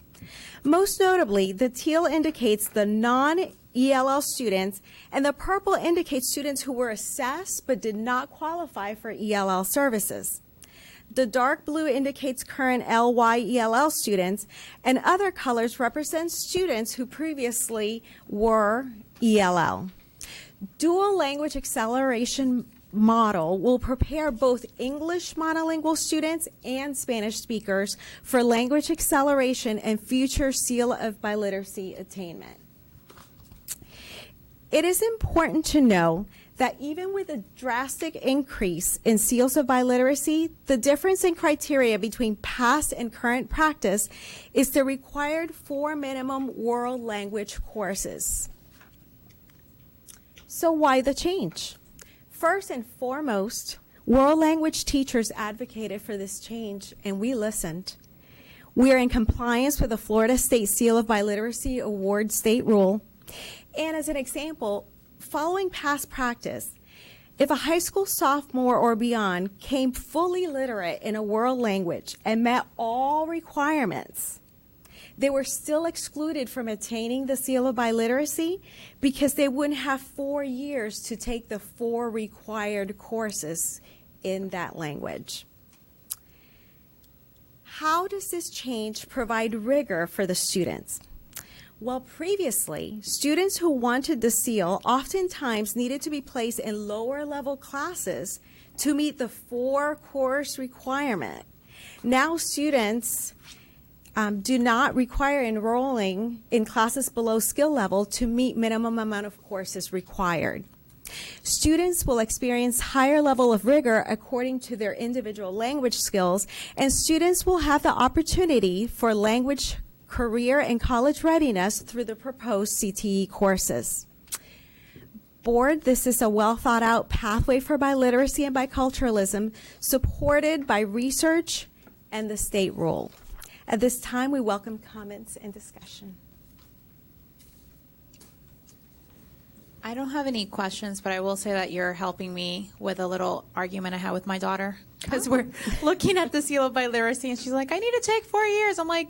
Speaker 17: Most notably, the teal indicates the non-ELL students, and the purple indicates students who were assessed but did not qualify for ELL services. The dark blue indicates current LY-ELL students, and other colors represent students who previously were ELL. Dual language acceleration model will prepare both English monolingual students and Spanish speakers for language acceleration and future Seal of Biliteracy attainment. It is important to know that even with a drastic increase in seals of biliteracy, the difference in criteria between past and current practice is the required 4 minimum world language courses. So why the change? First and foremost, world language teachers advocated for this change, and we listened. We are in compliance with the Florida State Seal of Biliteracy Award state rule. And as an example, following past practice, if a high school sophomore or beyond came fully literate in a world language and met all requirements, they were still excluded from attaining the Seal of Biliteracy because they wouldn't have 4 years to take the 4 required courses in that language. How does this change provide rigor for the students? Well, previously, students who wanted the seal oftentimes needed to be placed in lower level classes to meet the 4 course requirement. Now students do not require enrolling in classes below skill level to meet minimum amount of courses required. Students will experience higher level of rigor according to their individual language skills, and students will have the opportunity for language career and college readiness through the proposed CTE courses. Board, this is a well thought out pathway for biliteracy and biculturalism supported by research and the state rule. At this time, we welcome comments and discussion.
Speaker 2: I don't have any questions, but I will say that you're helping me with a little argument I had with my daughter because we're looking at the Seal of Biliteracy and she's like, I need to take 4 years. I'm like,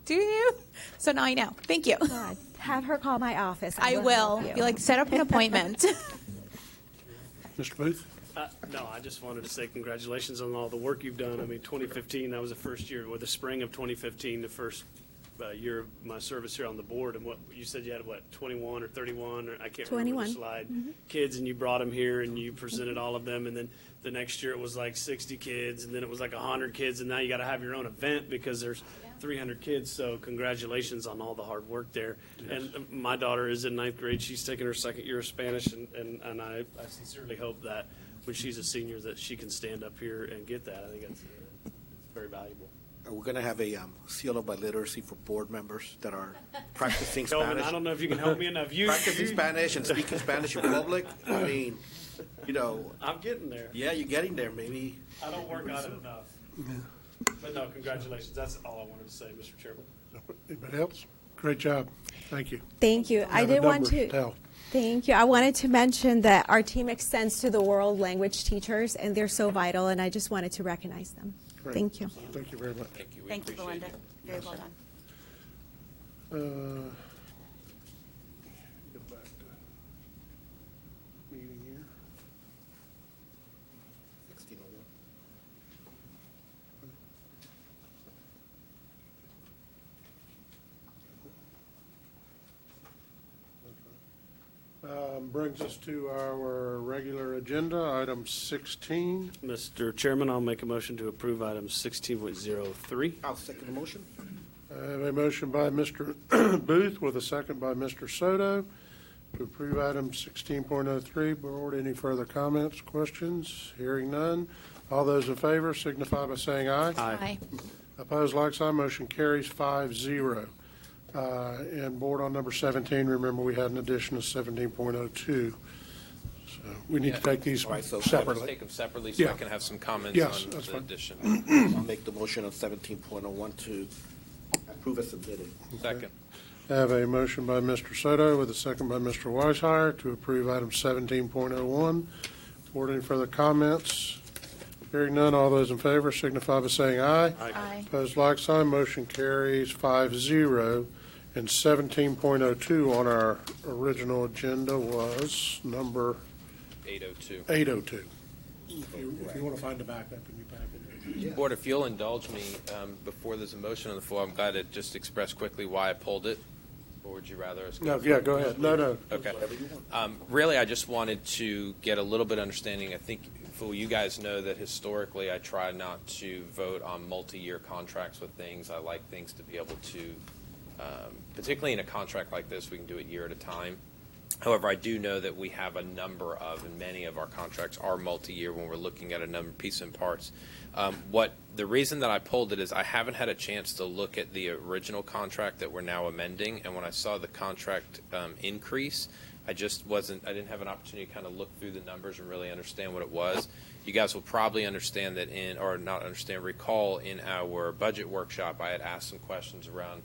Speaker 2: do you? So now I know. Thank you.
Speaker 17: God, have her call my office.
Speaker 2: I will. You like set up an appointment.
Speaker 1: Mr. Booth?
Speaker 6: No, I just wanted to say congratulations on all the work you've done. I mean, 2015, that was the first year, or the spring of 2015, the first year of my service here on the board. And what you said you had, what, 21 or 31, or I can't remember the slide, kids, and you brought them here and you presented all of them. And then the next year it was like 60 kids, and then it was like 100 kids, and now you got to have your own event because there's 300 kids. So congratulations on all the hard work there. Yes. And my daughter is in 9th grade. She's taking her 2nd year of Spanish, and I sincerely hope that when she's a senior that she can stand up here and get that. I think it's very valuable.
Speaker 9: We're going to have a Seal of Biliteracy for board members that are practicing
Speaker 6: Kelvin,
Speaker 9: Spanish.
Speaker 6: I don't know if you can help me enough.
Speaker 9: Practicing Spanish and speaking Spanish in public. I mean, you know.
Speaker 6: I'm getting there.
Speaker 9: Yeah, you're getting there. Maybe.
Speaker 6: I don't work on it enough. Yeah. But no, congratulations. That's all I wanted to say, Mr. Chairman.
Speaker 1: Anybody else? Great job. Thank you.
Speaker 17: Thank you. I did want to. Thank you. I wanted to mention that our team extends to the world language teachers, and they're so vital, and I just wanted to recognize them.
Speaker 1: Great.
Speaker 17: Thank you.
Speaker 1: Thank you very much.
Speaker 3: Thank you.
Speaker 8: Thank you, Belinda. Very well done.
Speaker 1: Get back to meeting here.
Speaker 9: 1601.
Speaker 1: Brings us to our regular agenda, item 16.
Speaker 6: Mr. Chairman, I'll make a motion to approve item 16.03.
Speaker 9: I'll second the motion.
Speaker 1: I have a motion by Mr. Booth with a second by Mr. Soto to approve item 16.03. Board, any further comments, questions? Hearing none. All those in favor signify by saying aye.
Speaker 2: Aye.
Speaker 1: Opposed, like sign. Motion carries 5-0. And board, on number 17, remember we had an addition of 17.02. So we need to take these
Speaker 9: All right, so
Speaker 3: Let's
Speaker 1: separately.
Speaker 3: take them separately so I
Speaker 1: Yeah.
Speaker 3: can have some comments
Speaker 1: Yes,
Speaker 3: on
Speaker 1: that's
Speaker 3: the
Speaker 1: fine.
Speaker 3: addition.
Speaker 9: I'll make the motion on 17.01 to approve as submitted.
Speaker 3: Second.
Speaker 1: I have a motion by Mr. Soto with a second by Mr. Weishire to approve item 17.01. Board, any further comments? Hearing none, all those in favor signify by saying aye.
Speaker 2: Aye.
Speaker 1: Opposed, like sign. Motion carries 5-0. And 17.02 on our original agenda was number
Speaker 3: 802.
Speaker 1: 802. If you want to find the backup in your packet.
Speaker 3: Board, if you'll indulge me, before there's a motion on the floor, I'm glad to just express quickly why I pulled it. Or would you rather us
Speaker 1: No,
Speaker 3: go?
Speaker 1: yeah, go ahead. No.
Speaker 3: Okay. Really, I just wanted to get a little bit of understanding. I think, Fool, you guys know that historically I try not to vote on multi-year contracts with things. I like things to be able to, particularly in a contract like this, we can do it year at a time. However, I do know that we have a number of, and many of our contracts are multi-year when we're looking at a number of pieces and parts. The reason that I pulled it is I haven't had a chance to look at the original contract that we're now amending, and when I saw the contract increase, I didn't have an opportunity to kind of look through the numbers and really understand what it was. You guys will probably understand that recall in our budget workshop, I had asked some questions around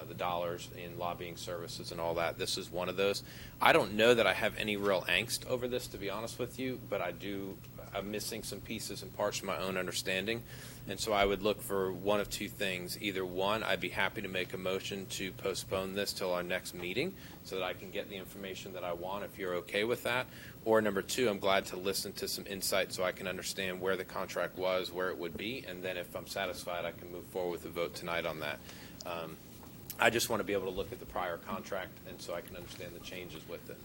Speaker 3: the dollars in lobbying services and all that. This is one of those. I don't know that I have any real angst over this, to be honest with you, but I'm missing some pieces and parts from my own understanding. And so I would look for one of two things. Either one, I'd be happy to make a motion to postpone this till our next meeting so that I can get the information that I want, if you're okay with that. Or number two, I'm glad to listen to some insight so I can understand where the contract was, where it would be, and then if I'm satisfied, I can move forward with a vote tonight on that. I just want to be able to look at the prior contract, and so I can understand the changes with it.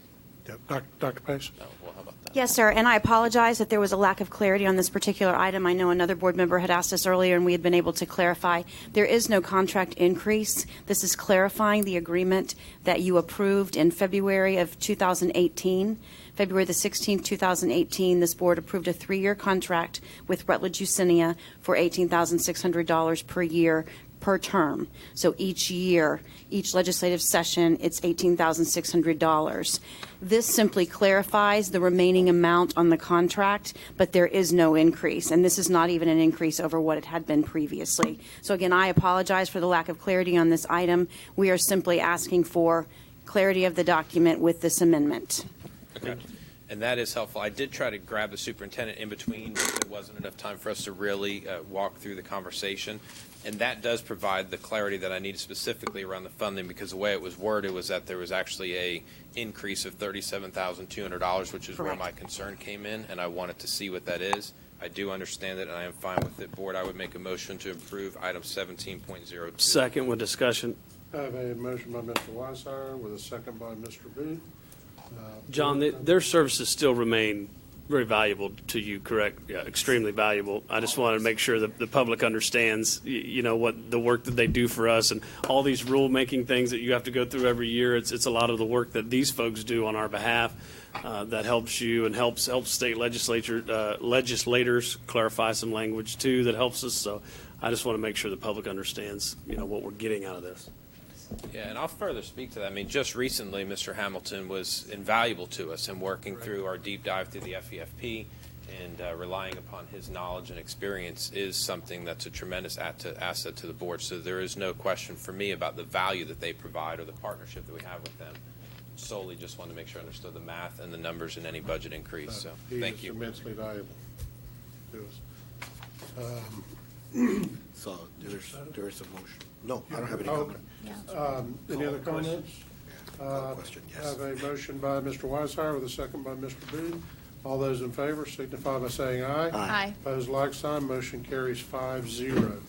Speaker 1: Yep. Dr. Pace?
Speaker 3: Oh, well, how about that?
Speaker 8: Yes, sir, and I apologize that there was a lack of clarity on this particular item. I know another board member had asked us earlier, and we had been able to clarify. There is no contract increase. This is clarifying the agreement that you approved in February of 2018. February the 16th, 2018, this board approved a 3-year contract with Rutledge Usinia for $18,600 per year per term. So each year, each legislative session, it's $18,600. This simply clarifies the remaining amount on the contract, but there is no increase, and this is not even an increase over what it had been previously. So again, I apologize for the lack of clarity on this item. We are simply asking for clarity of the document with this amendment.
Speaker 3: Okay. And that is helpful. I did try to grab the superintendent in between, but there wasn't enough time for us to really walk through the conversation. And that does provide the clarity that I needed specifically around the funding, because the way it was worded was that there was actually a increase of $37,200, which is where my concern came in, and I wanted to see what that is. I do understand it, and I am fine with it. Board, I would make a motion to approve item 17.02.
Speaker 6: Second with discussion.
Speaker 1: I have a motion by Mr. Weishire with a second by Mr. Booth.
Speaker 6: John, their services still remain very valuable to you, correct? Yeah, extremely valuable. I just wanted to make sure that the public understands, what the work that they do for us, and all these rule-making things that you have to go through every year. It's a lot of the work that these folks do on our behalf that helps you and helps state legislators clarify some language too that helps us. So I just want to make sure the public understands, what we're getting out of this.
Speaker 3: Yeah, and I'll further speak to that. I mean, just recently, Mr. Hamilton was invaluable to us in working through our deep dive through the FEFP, and relying upon his knowledge and experience is something that's a tremendous asset to the board. So there is no question for me about the value that they provide or the partnership that we have with them. Solely just wanted to make sure I understood the math and the numbers in any budget increase. So thank you.
Speaker 1: Immensely valuable to us.
Speaker 9: So there is a motion. No, I don't have any comment.
Speaker 1: Any other comments?
Speaker 9: Question, yes.
Speaker 1: I have a motion by Mr. Weishire with a second by Mr. Booth. All those in favor signify by saying aye.
Speaker 2: Aye.
Speaker 1: Opposed, like sign. Motion carries 5-0.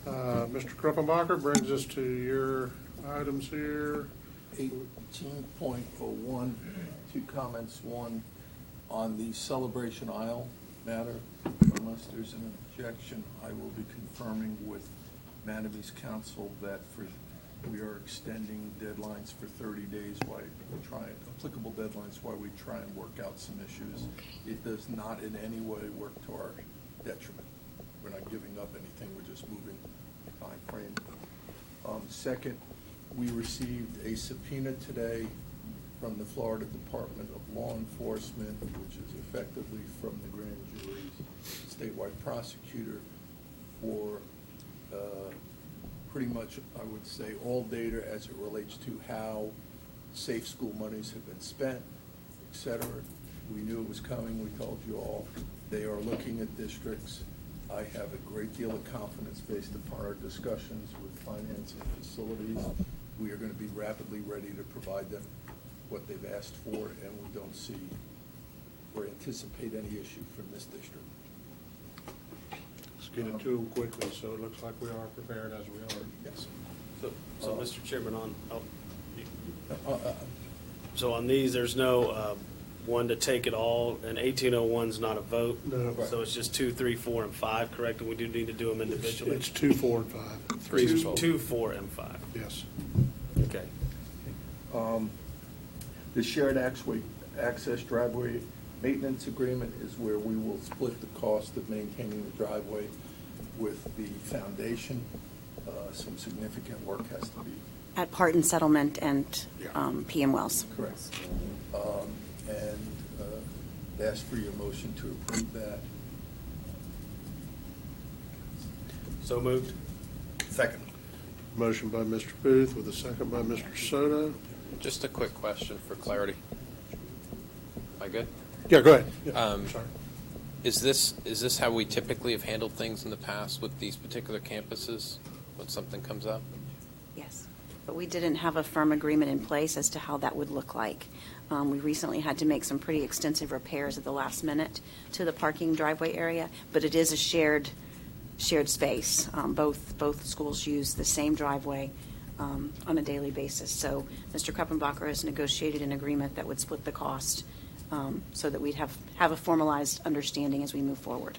Speaker 1: Mr. Kruppenbacher brings us to your items here.
Speaker 15: 18.01, 2 comments. One, on the celebration aisle matter, unless there's an objection, I will be confirming with Manabee's counsel that for we are extending deadlines for 30 days while we try, applicable deadlines while we try and work out some issues. It does not in any way work to our detriment. We're not giving up anything, we're just moving time frame. Second, we received a subpoena today from the Florida Department of Law Enforcement, which is effectively from the grand jury's statewide prosecutor, for pretty much, I would say, all data as it relates to how safe school monies have been spent, et cetera. We knew it was coming. We told you all. They are looking at districts. I have a great deal of confidence based upon our discussions with finance and facilities. We are going to be rapidly ready to provide them what they've asked for, and we don't see or anticipate any issue from this district.
Speaker 1: Let's get it to them quickly, so it looks like we are prepared as we are.
Speaker 15: Yes.
Speaker 6: So Mr. Chairman, so on these, there's no one to take it all, and 1801's not a vote?
Speaker 1: No.
Speaker 6: So it's just 2, 3, 4, and 5, correct? And we do need to do them individually?
Speaker 1: It's 2, 4, and 5.
Speaker 6: 2, 4, and 5.
Speaker 1: Yes.
Speaker 6: Okay.
Speaker 15: The shared access driveway maintenance agreement is where we will split the cost of maintaining the driveway with the foundation. Some significant work has to be.
Speaker 8: At Parton Settlement and PM Wells.
Speaker 15: Correct. And ask for your motion to approve that.
Speaker 6: So moved.
Speaker 9: Second.
Speaker 1: Motion by Mr. Booth with a second by Mr. Soto.
Speaker 3: Just a quick question for clarity. Am I good?
Speaker 1: Yeah, go ahead. Yeah, sorry.
Speaker 3: Is this how we typically have handled things in the past with these particular campuses when something comes up?
Speaker 8: Yes, but we didn't have a firm agreement in place as to how that would look like. We recently had to make some pretty extensive repairs at the last minute to the parking driveway area, but it is a shared space. Both schools use the same driveway on a daily basis. So Mr. Kruppenbacher has negotiated an agreement that would split the cost so that we'd have a formalized understanding as we move forward.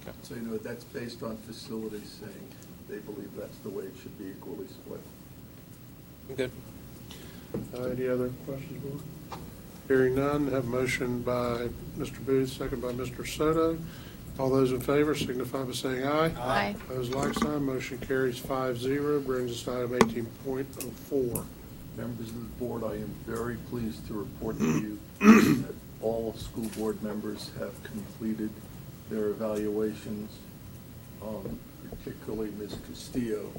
Speaker 15: Okay. So you know that's based on facilities saying they believe that's the way it should be equally split.
Speaker 3: I'm good.
Speaker 1: Any other questions, board? Hearing none, have a motion by Mr. Booth, second by Mr. Soto. All those in favor signify by saying aye.
Speaker 2: Aye.
Speaker 1: Opposed, like sign. Motion carries 5-0. Brings us to item 18.04.
Speaker 15: Members of the board, I am very pleased to report to you that all school board members have completed their evaluations. Particularly Ms. Castillo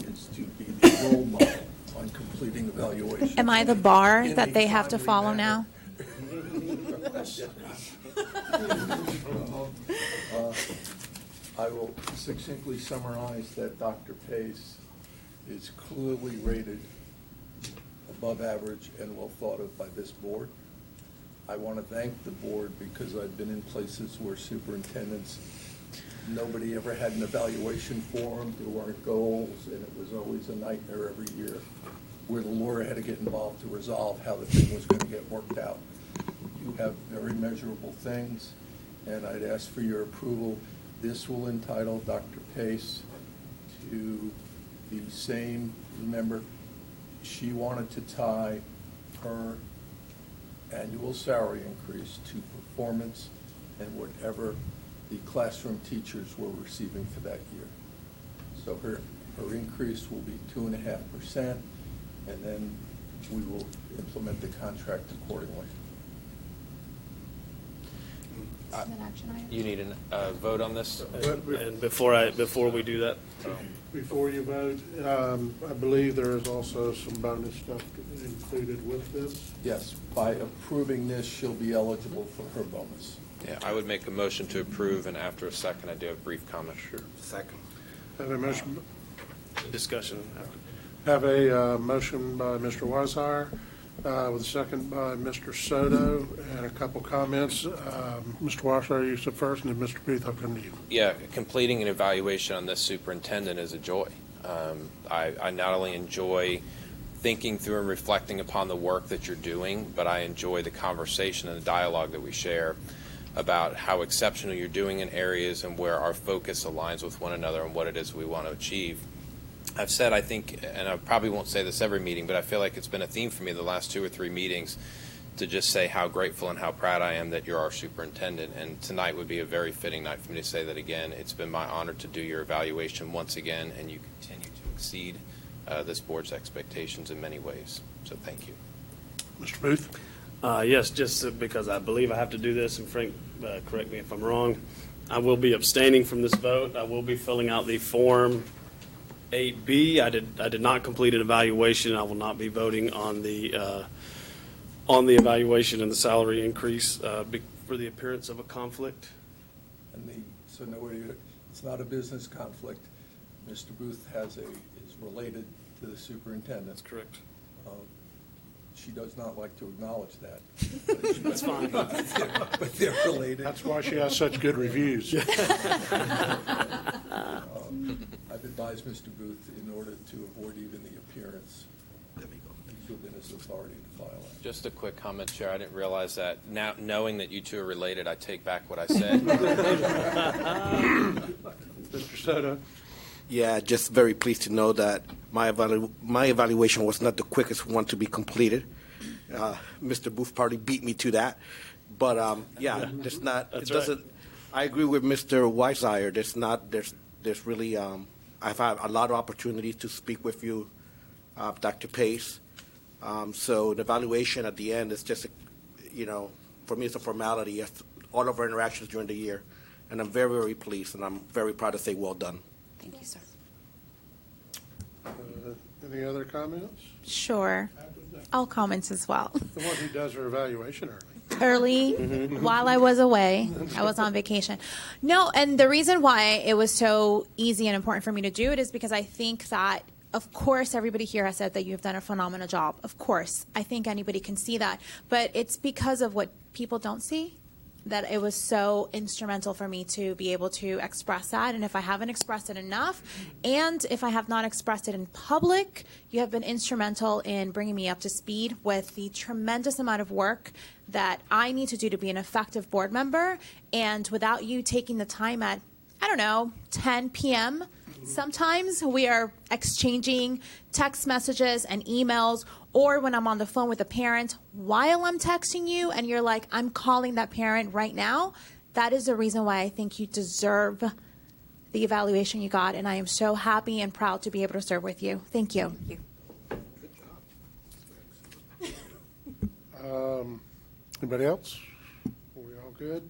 Speaker 15: is to be the role model on completing evaluations.
Speaker 2: Am I the bar
Speaker 15: in
Speaker 2: that
Speaker 15: a
Speaker 2: they have to
Speaker 15: timely
Speaker 2: follow
Speaker 15: manner.
Speaker 2: now?
Speaker 15: I will succinctly summarize that Dr. Pace is clearly rated above average and well thought of by this board. I want to thank the board because I've been in places where superintendents, nobody ever had an evaluation for them, there weren't goals, and it was always a nightmare every year where the lawyer had to get involved to resolve how the thing was going to get worked out. You have very measurable things, and I'd ask for your approval. This will entitle Dr. Pace to the same, remember, she wanted to tie her annual salary increase to performance and whatever the classroom teachers were receiving for that year. So her increase will be 2.5%, and then we will implement the contract accordingly.
Speaker 3: You need a vote on this?
Speaker 6: And before we do that,
Speaker 1: Before you vote, I believe there is also some bonus stuff included with this.
Speaker 15: Yes, by approving this, she'll be eligible for her bonus.
Speaker 3: Yeah, I would make a motion to approve, and after a second, I do have a brief comment.
Speaker 1: Sure.
Speaker 9: Second.
Speaker 1: Have a motion.
Speaker 6: discussion.
Speaker 1: Have a motion by Mr. Weishauer, with a second by Mr. Soto, and a couple comments. Mr. Weishauer, you said first, and then Mr. Booth, I'll come to you.
Speaker 3: Yeah, completing an evaluation on this superintendent is a joy. I not only enjoy thinking through and reflecting upon the work that you're doing, but I enjoy the conversation and the dialogue that we share about how exceptional you're doing in areas and where our focus aligns with one another and what it is we want to achieve. I've said, I think, and I probably won't say this every meeting, but I feel like it's been a theme for me the last 2 or 3 meetings to just say how grateful and how proud I am that you're our superintendent. And tonight would be a very fitting night for me to say that again. It's been my honor to do your evaluation once again, and you continue to exceed this board's expectations in many ways. So thank you.
Speaker 1: Mr. Booth?
Speaker 6: Yes, just because I believe I have to do this, and Frank, correct me if I'm wrong, I will be abstaining from this vote. I will be filling out the Form 8B. I did not complete an evaluation. I will not be voting on the evaluation and the salary increase for the appearance of a conflict.
Speaker 15: And so no, it's not a business conflict. Mr. Booth is related to the superintendent.
Speaker 6: That's correct.
Speaker 15: She does not like to acknowledge that.
Speaker 6: That's fine.
Speaker 15: But they're related.
Speaker 1: That's why she has such good reviews.
Speaker 15: I've advised Mr. Booth in order to avoid even the appearance. He's within his authority to file that.
Speaker 3: Just a quick comment, Chair. I didn't realize that. Now, knowing that you two are related, I take back what I said.
Speaker 1: Mr. Soto?
Speaker 9: Yeah, just very pleased to know that my evaluation was not the quickest one to be completed. Mr. Booth probably beat me to that. But, yeah, it's not,
Speaker 6: That's
Speaker 9: it doesn't,
Speaker 6: right.
Speaker 9: I agree with Mr. Weissier. There's really, I've had a lot of opportunities to speak with you, Dr. Pace. So the evaluation at the end is just, for me it's a formality. All of our interactions during the year. And I'm very, very pleased, and I'm very proud to say well done.
Speaker 8: Thank you, sir.
Speaker 1: Any other comments?
Speaker 2: Sure. I'll comment as well.
Speaker 1: The one who does her evaluation early.
Speaker 2: Early, while I was away. I was on vacation. No, and the reason why it was so easy and important for me to do it is because I think that, of course, everybody here has said that you've done a phenomenal job. Of course. I think anybody can see that. But it's because of what people don't see that it was so instrumental for me to be able to express that. And if I haven't expressed it enough, and if I have not expressed it in public, you have been instrumental in bringing me up to speed with the tremendous amount of work that I need to do to be an effective board member. And without you taking the time at, 10 p.m., sometimes we are exchanging text messages and emails, or when I'm on the phone with a parent while I'm texting you and you're like, I'm calling that parent right now. That is the reason why I think you deserve the evaluation you got, and I am so happy and proud to be able to serve with you. Thank you.
Speaker 8: Thank
Speaker 1: you. Anybody else? Are we all good?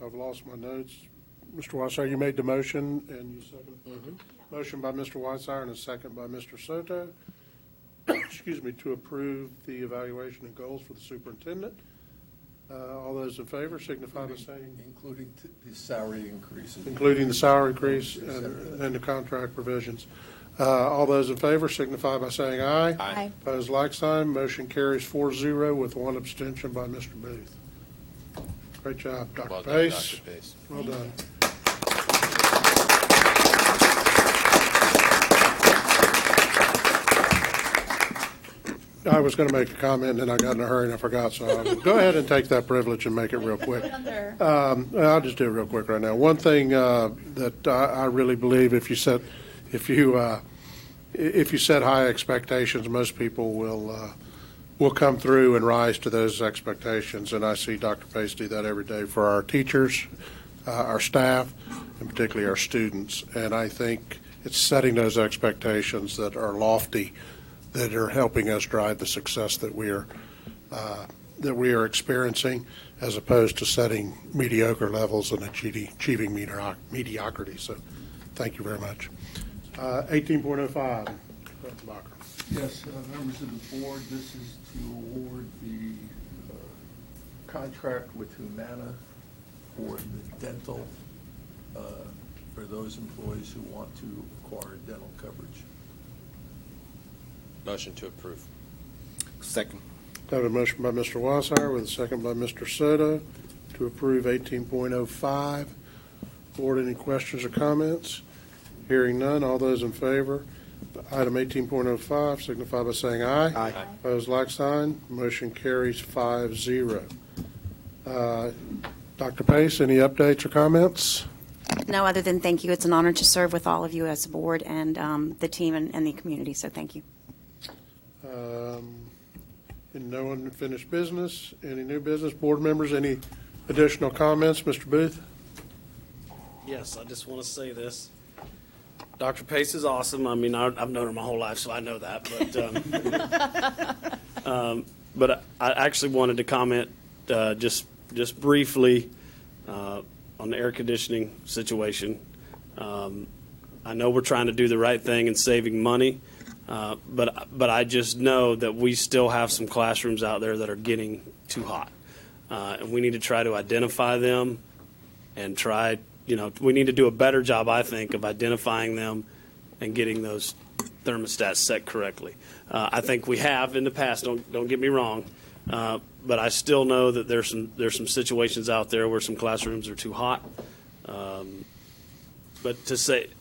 Speaker 1: I've lost my notes. Mr. Weissier, you made the motion, and you seconded. Motion by Mr. Weissier and a second by Mr. Soto. Excuse me, to approve the evaluation and goals for the superintendent. All those in favor signify by saying.
Speaker 15: Including the salary increases.
Speaker 1: Including the salary increase and the contract provisions. All those in favor signify by saying aye.
Speaker 2: Aye.
Speaker 1: Opposed, like sign. Motion carries 4-0 with one abstention by Mr. Booth. Great job, Dr.
Speaker 3: Well done,
Speaker 1: Pace.
Speaker 3: Dr. Pace.
Speaker 1: Well done. I was going to make a comment, and then I got in a hurry and I forgot, so I'll go ahead and take that privilege and make it real quick. I'll just do it real quick right now. One thing that I really believe, if you set high expectations, most people will come through and rise to those expectations, and I see Dr. Pace do that every day for our teachers, our staff, and particularly our students. And I think it's setting those expectations that are lofty that are helping us drive the success that we are experiencing, as opposed to setting mediocre levels and achieving mediocrity. So, thank you very much. 18.05, Dr. Bacher.
Speaker 15: Yes, members of the board, this is to award the contract with Humana for the dental for those employees who want to acquire dental coverage.
Speaker 3: Motion to approve.
Speaker 9: Second.
Speaker 1: I have a motion by Mr. Weissier with a second by Mr. Soto to approve 18.05. Board, any questions or comments? Hearing none, all those in favor, item 18.05, signify by saying aye.
Speaker 9: Aye.
Speaker 1: Opposed, like sign. Motion carries 5-0. Dr. Pace, any updates or comments?
Speaker 8: No, other than thank you. It's an honor to serve with all of you as a board and the team and the community, so thank you.
Speaker 1: And no unfinished business, any new business, board members, any additional comments? Mr. Booth?
Speaker 6: Yes, I just want to say this. Dr. Pace is awesome. I mean, I've known her my whole life, so I know that. But I actually wanted to comment just briefly on the air conditioning situation. I know we're trying to do the right thing and saving money, but I just know that we still have some classrooms out there that are getting too hot, and we need to try to identify them and try. We need to do a better job, I think, of identifying them and getting those thermostats set correctly. I think we have in the past. Don't get me wrong, but I still know that there's some situations out there where some classrooms are too hot. But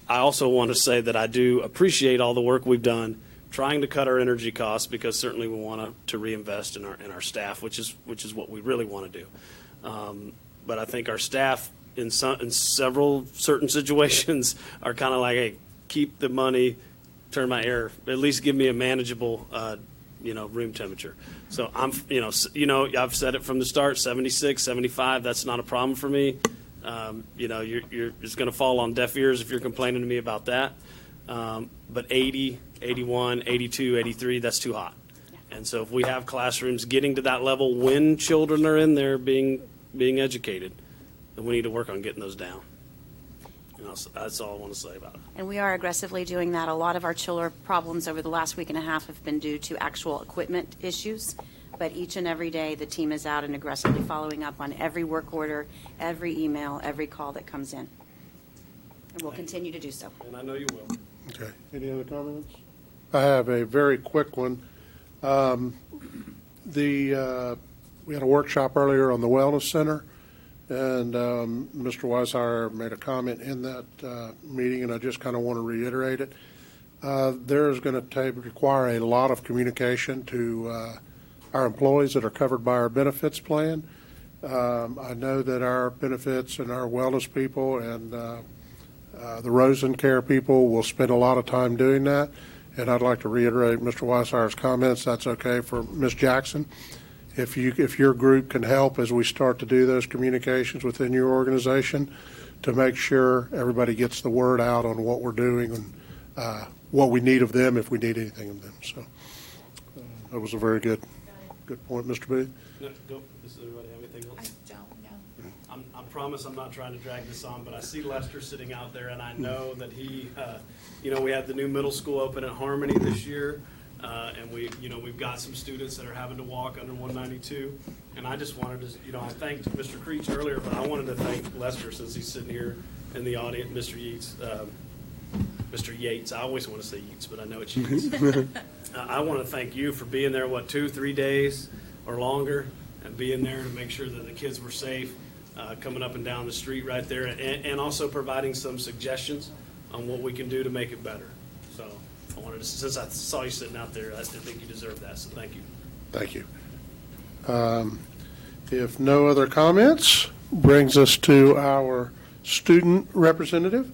Speaker 6: I also want to say that I do appreciate all the work we've done trying to cut our energy costs, because certainly we want to reinvest in our staff, which is what we really want to do. But I think our staff in several certain situations are kind of like, hey, keep the money, turn my air, at least give me a manageable room temperature. So I've said it from the start, 76, 75, that's not a problem for me. It's going to fall on deaf ears if you're complaining to me about that. But 80, 81, 82, 83, that's too hot. And so if we have classrooms getting to that level when children are in there being educated, then we need to work on getting those down. That's all I want to say about it.
Speaker 8: And we are aggressively doing that. A lot of our chiller problems over the last week and a half have been due to actual equipment issues. But each and every day, the team is out and aggressively following up on every work order, every email, every call that comes in. And we'll continue to do so.
Speaker 6: And I know you will.
Speaker 1: Okay. Any other comments? I have a very quick one. We had a workshop earlier on the Wellness Center, and Mr. Weishauer made a comment in that meeting, and I just kind of want to reiterate it. There's going to require a lot of communication to our employees that are covered by our benefits plan. I know that our benefits and our wellness people and the Rosen Care people will spend a lot of time doing that, and I'd like to reiterate Mr. Weishauer's comments. That's okay for Ms. Jackson. If your group can help as we start to do those communications within your organization to make sure everybody gets the word out on what we're doing and what we need of them if we need anything of them. So that was a very good point, Mr. Booth.
Speaker 6: No, does everybody have anything else? I don't, no. I promise I'm not trying to drag this on, but I see Lester sitting out there, and I know that he, we had the new middle school open at Harmony this year. And we've got some students that are having to walk under 192. And I just wanted to, I thanked Mr. Creech earlier, but I wanted to thank Lester since he's sitting here in the audience, Mr. Yates. I always want to say Yates, but I know it's Yates. I want to thank you for being there, 2-3 days or longer, and being there to make sure that the kids were safe, coming up and down the street right there, and also providing some suggestions on what we can do to make it better. So I wanted to, since I saw you sitting out there, I think you deserve that, so thank you.
Speaker 1: Thank you. If no other comments, brings us to our student representative.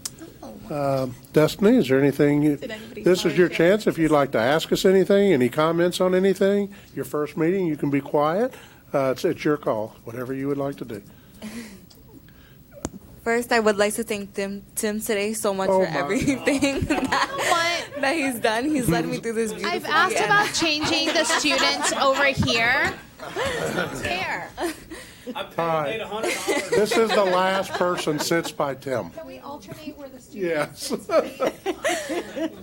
Speaker 1: Destiny, is there anything? This is your chance. If you'd like to ask us anything, any comments on anything, your first meeting, you can be quiet. It's your call, whatever you would like to do.
Speaker 18: First, I would like to thank Tim today so much for everything that he's done. He's led me through this beautiful
Speaker 2: I've asked about changing the students over here. Here.
Speaker 1: Hi. This is the last person sits by Tim.
Speaker 7: Can we alternate where the students?
Speaker 1: Yes.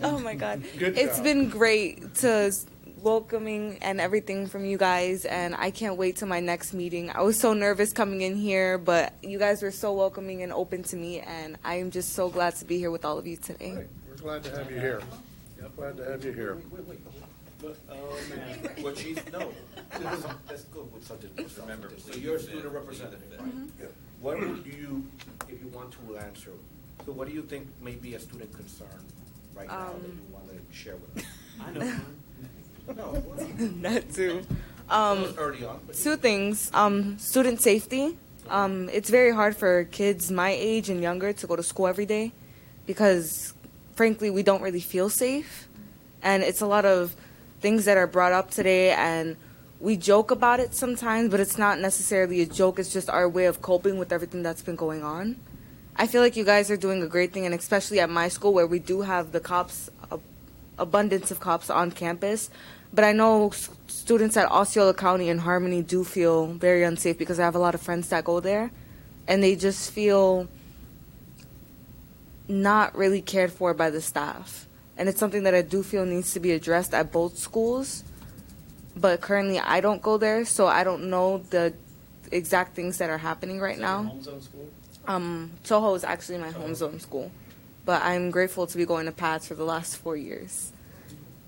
Speaker 18: Oh my God.
Speaker 1: Good
Speaker 18: It's
Speaker 1: job.
Speaker 18: been great to welcoming and everything from you guys, and I can't wait till my next meeting. I was so nervous coming in here, but you guys were so welcoming and open to me, and I am just so glad to be here with all of you today.
Speaker 1: Great. We're glad to have you here. Glad to have you here.
Speaker 6: Oh, man.
Speaker 9: Well, Chief, no. Let's go with something. Remember, so you're a student representative. Yeah. What would you, if you want to answer, so what do you think may be a student concern right now that you want to share with us?
Speaker 6: I know.
Speaker 18: That too.
Speaker 9: Early on.
Speaker 18: Two things. Student safety. It's very hard for kids my age and younger to go to school every day because, frankly, we don't really feel safe. And it's a lot of things that are brought up today, and we joke about it sometimes, but it's not necessarily a joke. It's just our way of coping with everything that's been going on. I feel like you guys are doing a great thing, and especially at my school where we do have the cops, abundance of cops on campus. But I know students at Osceola County and Harmony do feel very unsafe because I have a lot of friends that go there, and they just feel not really cared for by the staff. And it's something that I do feel needs to be addressed at both schools. But currently I don't go there, so I don't know the exact things that are happening right now.
Speaker 6: Home zone school?
Speaker 18: Toho is actually my home zone school, but I'm grateful to be going to PATS for the last 4 years.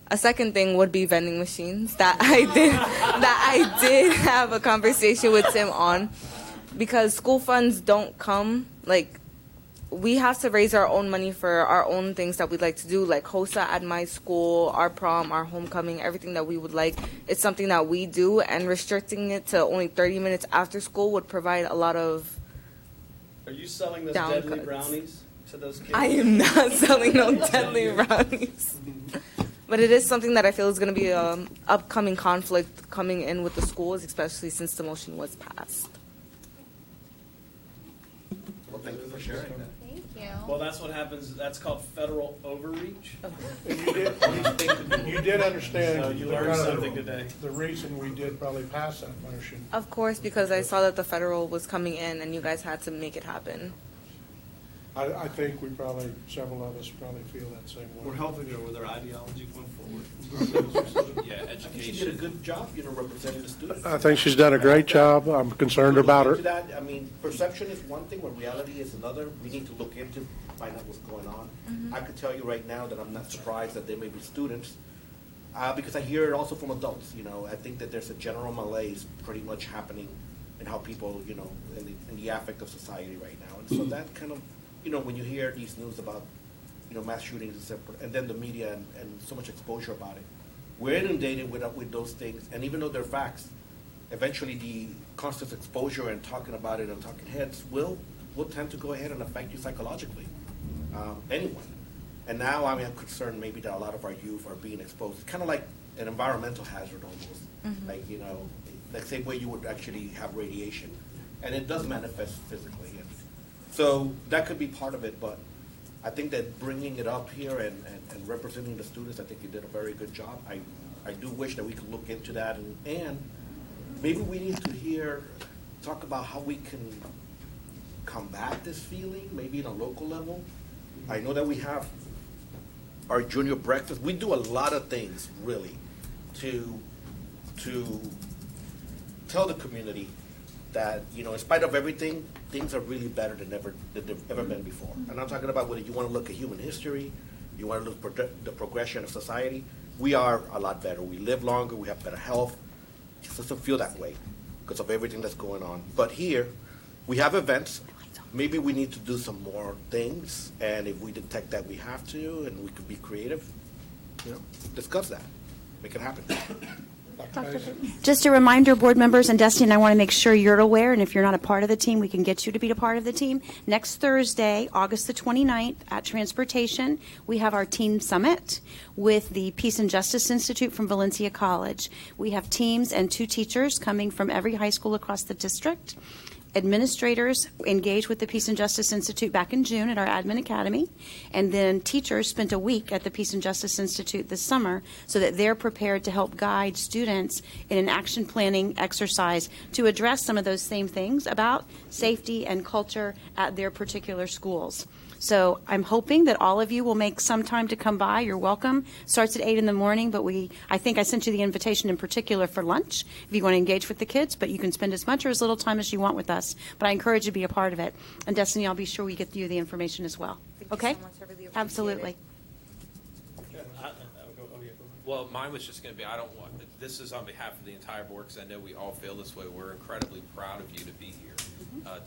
Speaker 18: A second thing would be vending machines that I did have a conversation with Tim on, because school funds don't come, like, we have to raise our own money for our own things that we'd like to do, like HOSA at my school, our prom, our homecoming, everything that we would like. It's something that we do, and restricting it to only 30 minutes after school would provide a lot of.
Speaker 6: Are you selling those
Speaker 18: Down
Speaker 6: deadly
Speaker 18: cuts.
Speaker 6: brownies to those kids?
Speaker 18: I am not selling no deadly brownies. But it is something that I feel is going to be an upcoming conflict coming in with the schools, especially since the motion was passed.
Speaker 9: Well, thank you for sharing that.
Speaker 2: Thank you.
Speaker 6: Well, that's what happens. That's called federal overreach.
Speaker 1: And you did understand.
Speaker 6: So you learned something today.
Speaker 1: The reason we did probably pass that motion.
Speaker 18: Of course, because I saw that the federal was coming in and you guys had to make it happen.
Speaker 1: I think we probably, several of us probably feel that same way.
Speaker 6: We're helping her with her ideology going forward.
Speaker 3: Yeah,
Speaker 9: I think she
Speaker 3: education.
Speaker 9: did a good job, representing the students.
Speaker 1: I think she's done a great job. I'm concerned about
Speaker 9: Look into
Speaker 1: her.
Speaker 9: that. I mean, perception is one thing, when reality is another. We need to look into, find out what's going on. I could tell you right now that I'm not surprised that there may be students, because I hear it also from adults. I think that there's a general malaise pretty much happening in how people, in the affect of society right now. And so that kind of, when you hear these news about, mass shootings, and then the media and so much exposure about it, we're inundated with those things. And even though they're facts, eventually the constant exposure and talking about it and talking heads will tend to go ahead and affect you psychologically. Anyone. And now I'm concerned maybe that a lot of our youth are being exposed. It's kind of like an environmental hazard almost. Like, like same way you would actually have radiation. And it does manifest physically. And so that could be part of it, but I think that bringing it up here and representing the students, I think you did a very good job. I do wish that we could look into that, and maybe we need to talk about how we can combat this feeling, maybe at a local level. I know that we have our junior breakfast. We do a lot of things, really, to tell the community that, in spite of everything, things are really better than they've ever been before. And I'm talking about whether you want to look at human history, you want to look at the progression of society, we are a lot better. We live longer, we have better health. It doesn't feel that way because of everything that's going on. But here, we have events. Maybe we need to do some more things, and if we detect that we have to, and we could be creative, discuss that, make it happen.
Speaker 8: Just a reminder, board members and Destiny, and I want to make sure you're aware, and if you're not a part of the team, we can get you to be a part of the team. Next Thursday, August the 29th, at Transportation, we have our Teen Summit with the Peace and Justice Institute from Valencia College. We have teams and 2 teachers coming from every high school across the district. Administrators engaged with the Peace and Justice Institute back in June at our Admin Academy, and then teachers spent a week at the Peace and Justice Institute this summer so that they're prepared to help guide students in an action planning exercise to address some of those same things about safety and culture at their particular schools. So I'm hoping that all of you will make some time to come by. You're welcome. Starts at 8 in the morning, but I think I sent you the invitation in particular for lunch if you want to engage with the kids, but you can spend as much or as little time as you want with us. But I encourage you to be a part of it. And Destiny, I'll be sure we get you the information as well. Okay?
Speaker 18: So much. I really appreciate
Speaker 8: Absolutely.
Speaker 18: it. Well, mine was just going to be, this is on behalf of the entire board, because I know we all feel this way. We're incredibly proud of you to be here,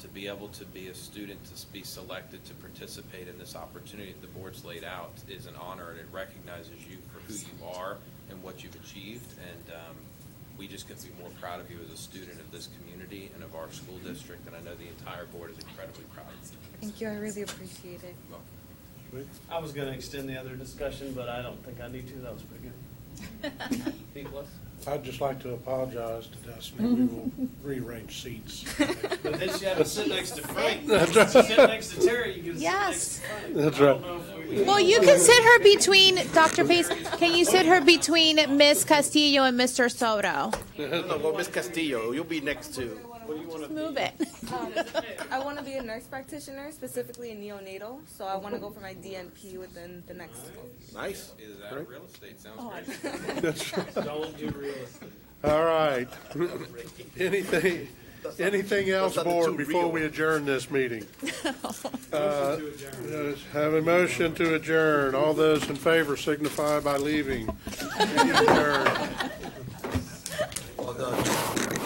Speaker 18: to be able to be a student, to be selected to participate in this opportunity that the board's laid out is an honor, and it recognizes you for who you are and what you've achieved. And
Speaker 3: we just couldn't be more proud of you as a student of this community and of our school district, and I know the entire board is incredibly proud of you.
Speaker 18: Thank you. I really appreciate it.
Speaker 6: I was going to extend the other discussion, but I don't think I need to. That was pretty good.
Speaker 1: I'd just like to apologize to Destiny. We will rearrange seats.
Speaker 6: But then she had to sit next to Frank.
Speaker 1: That's
Speaker 6: She
Speaker 1: right.
Speaker 6: sit next to Terry. You can
Speaker 2: Yes.
Speaker 6: sit next to Frank.
Speaker 1: That's
Speaker 6: I don't
Speaker 1: right.
Speaker 6: know if we-
Speaker 2: Well, you can sit her between, Dr. Pace, can you sit her between Miss Castillo and Mr. Soto?
Speaker 9: No, well, Miss Castillo, you'll be next to.
Speaker 2: Just move it.
Speaker 18: I want to be a nurse practitioner, specifically in neonatal. So I want to go for my DNP within the next school.
Speaker 9: Nice.
Speaker 3: Is that
Speaker 1: Great.
Speaker 3: real estate? Sounds
Speaker 18: Oh,
Speaker 3: great.
Speaker 1: That's right.
Speaker 6: Don't do real estate.
Speaker 1: All right. Anything else,
Speaker 9: That's not
Speaker 1: board,
Speaker 9: too
Speaker 1: before
Speaker 9: real.
Speaker 1: we adjourn this meeting? Have a motion to adjourn. All those in favor signify by leaving. Meeting adjourned.
Speaker 9: Well done.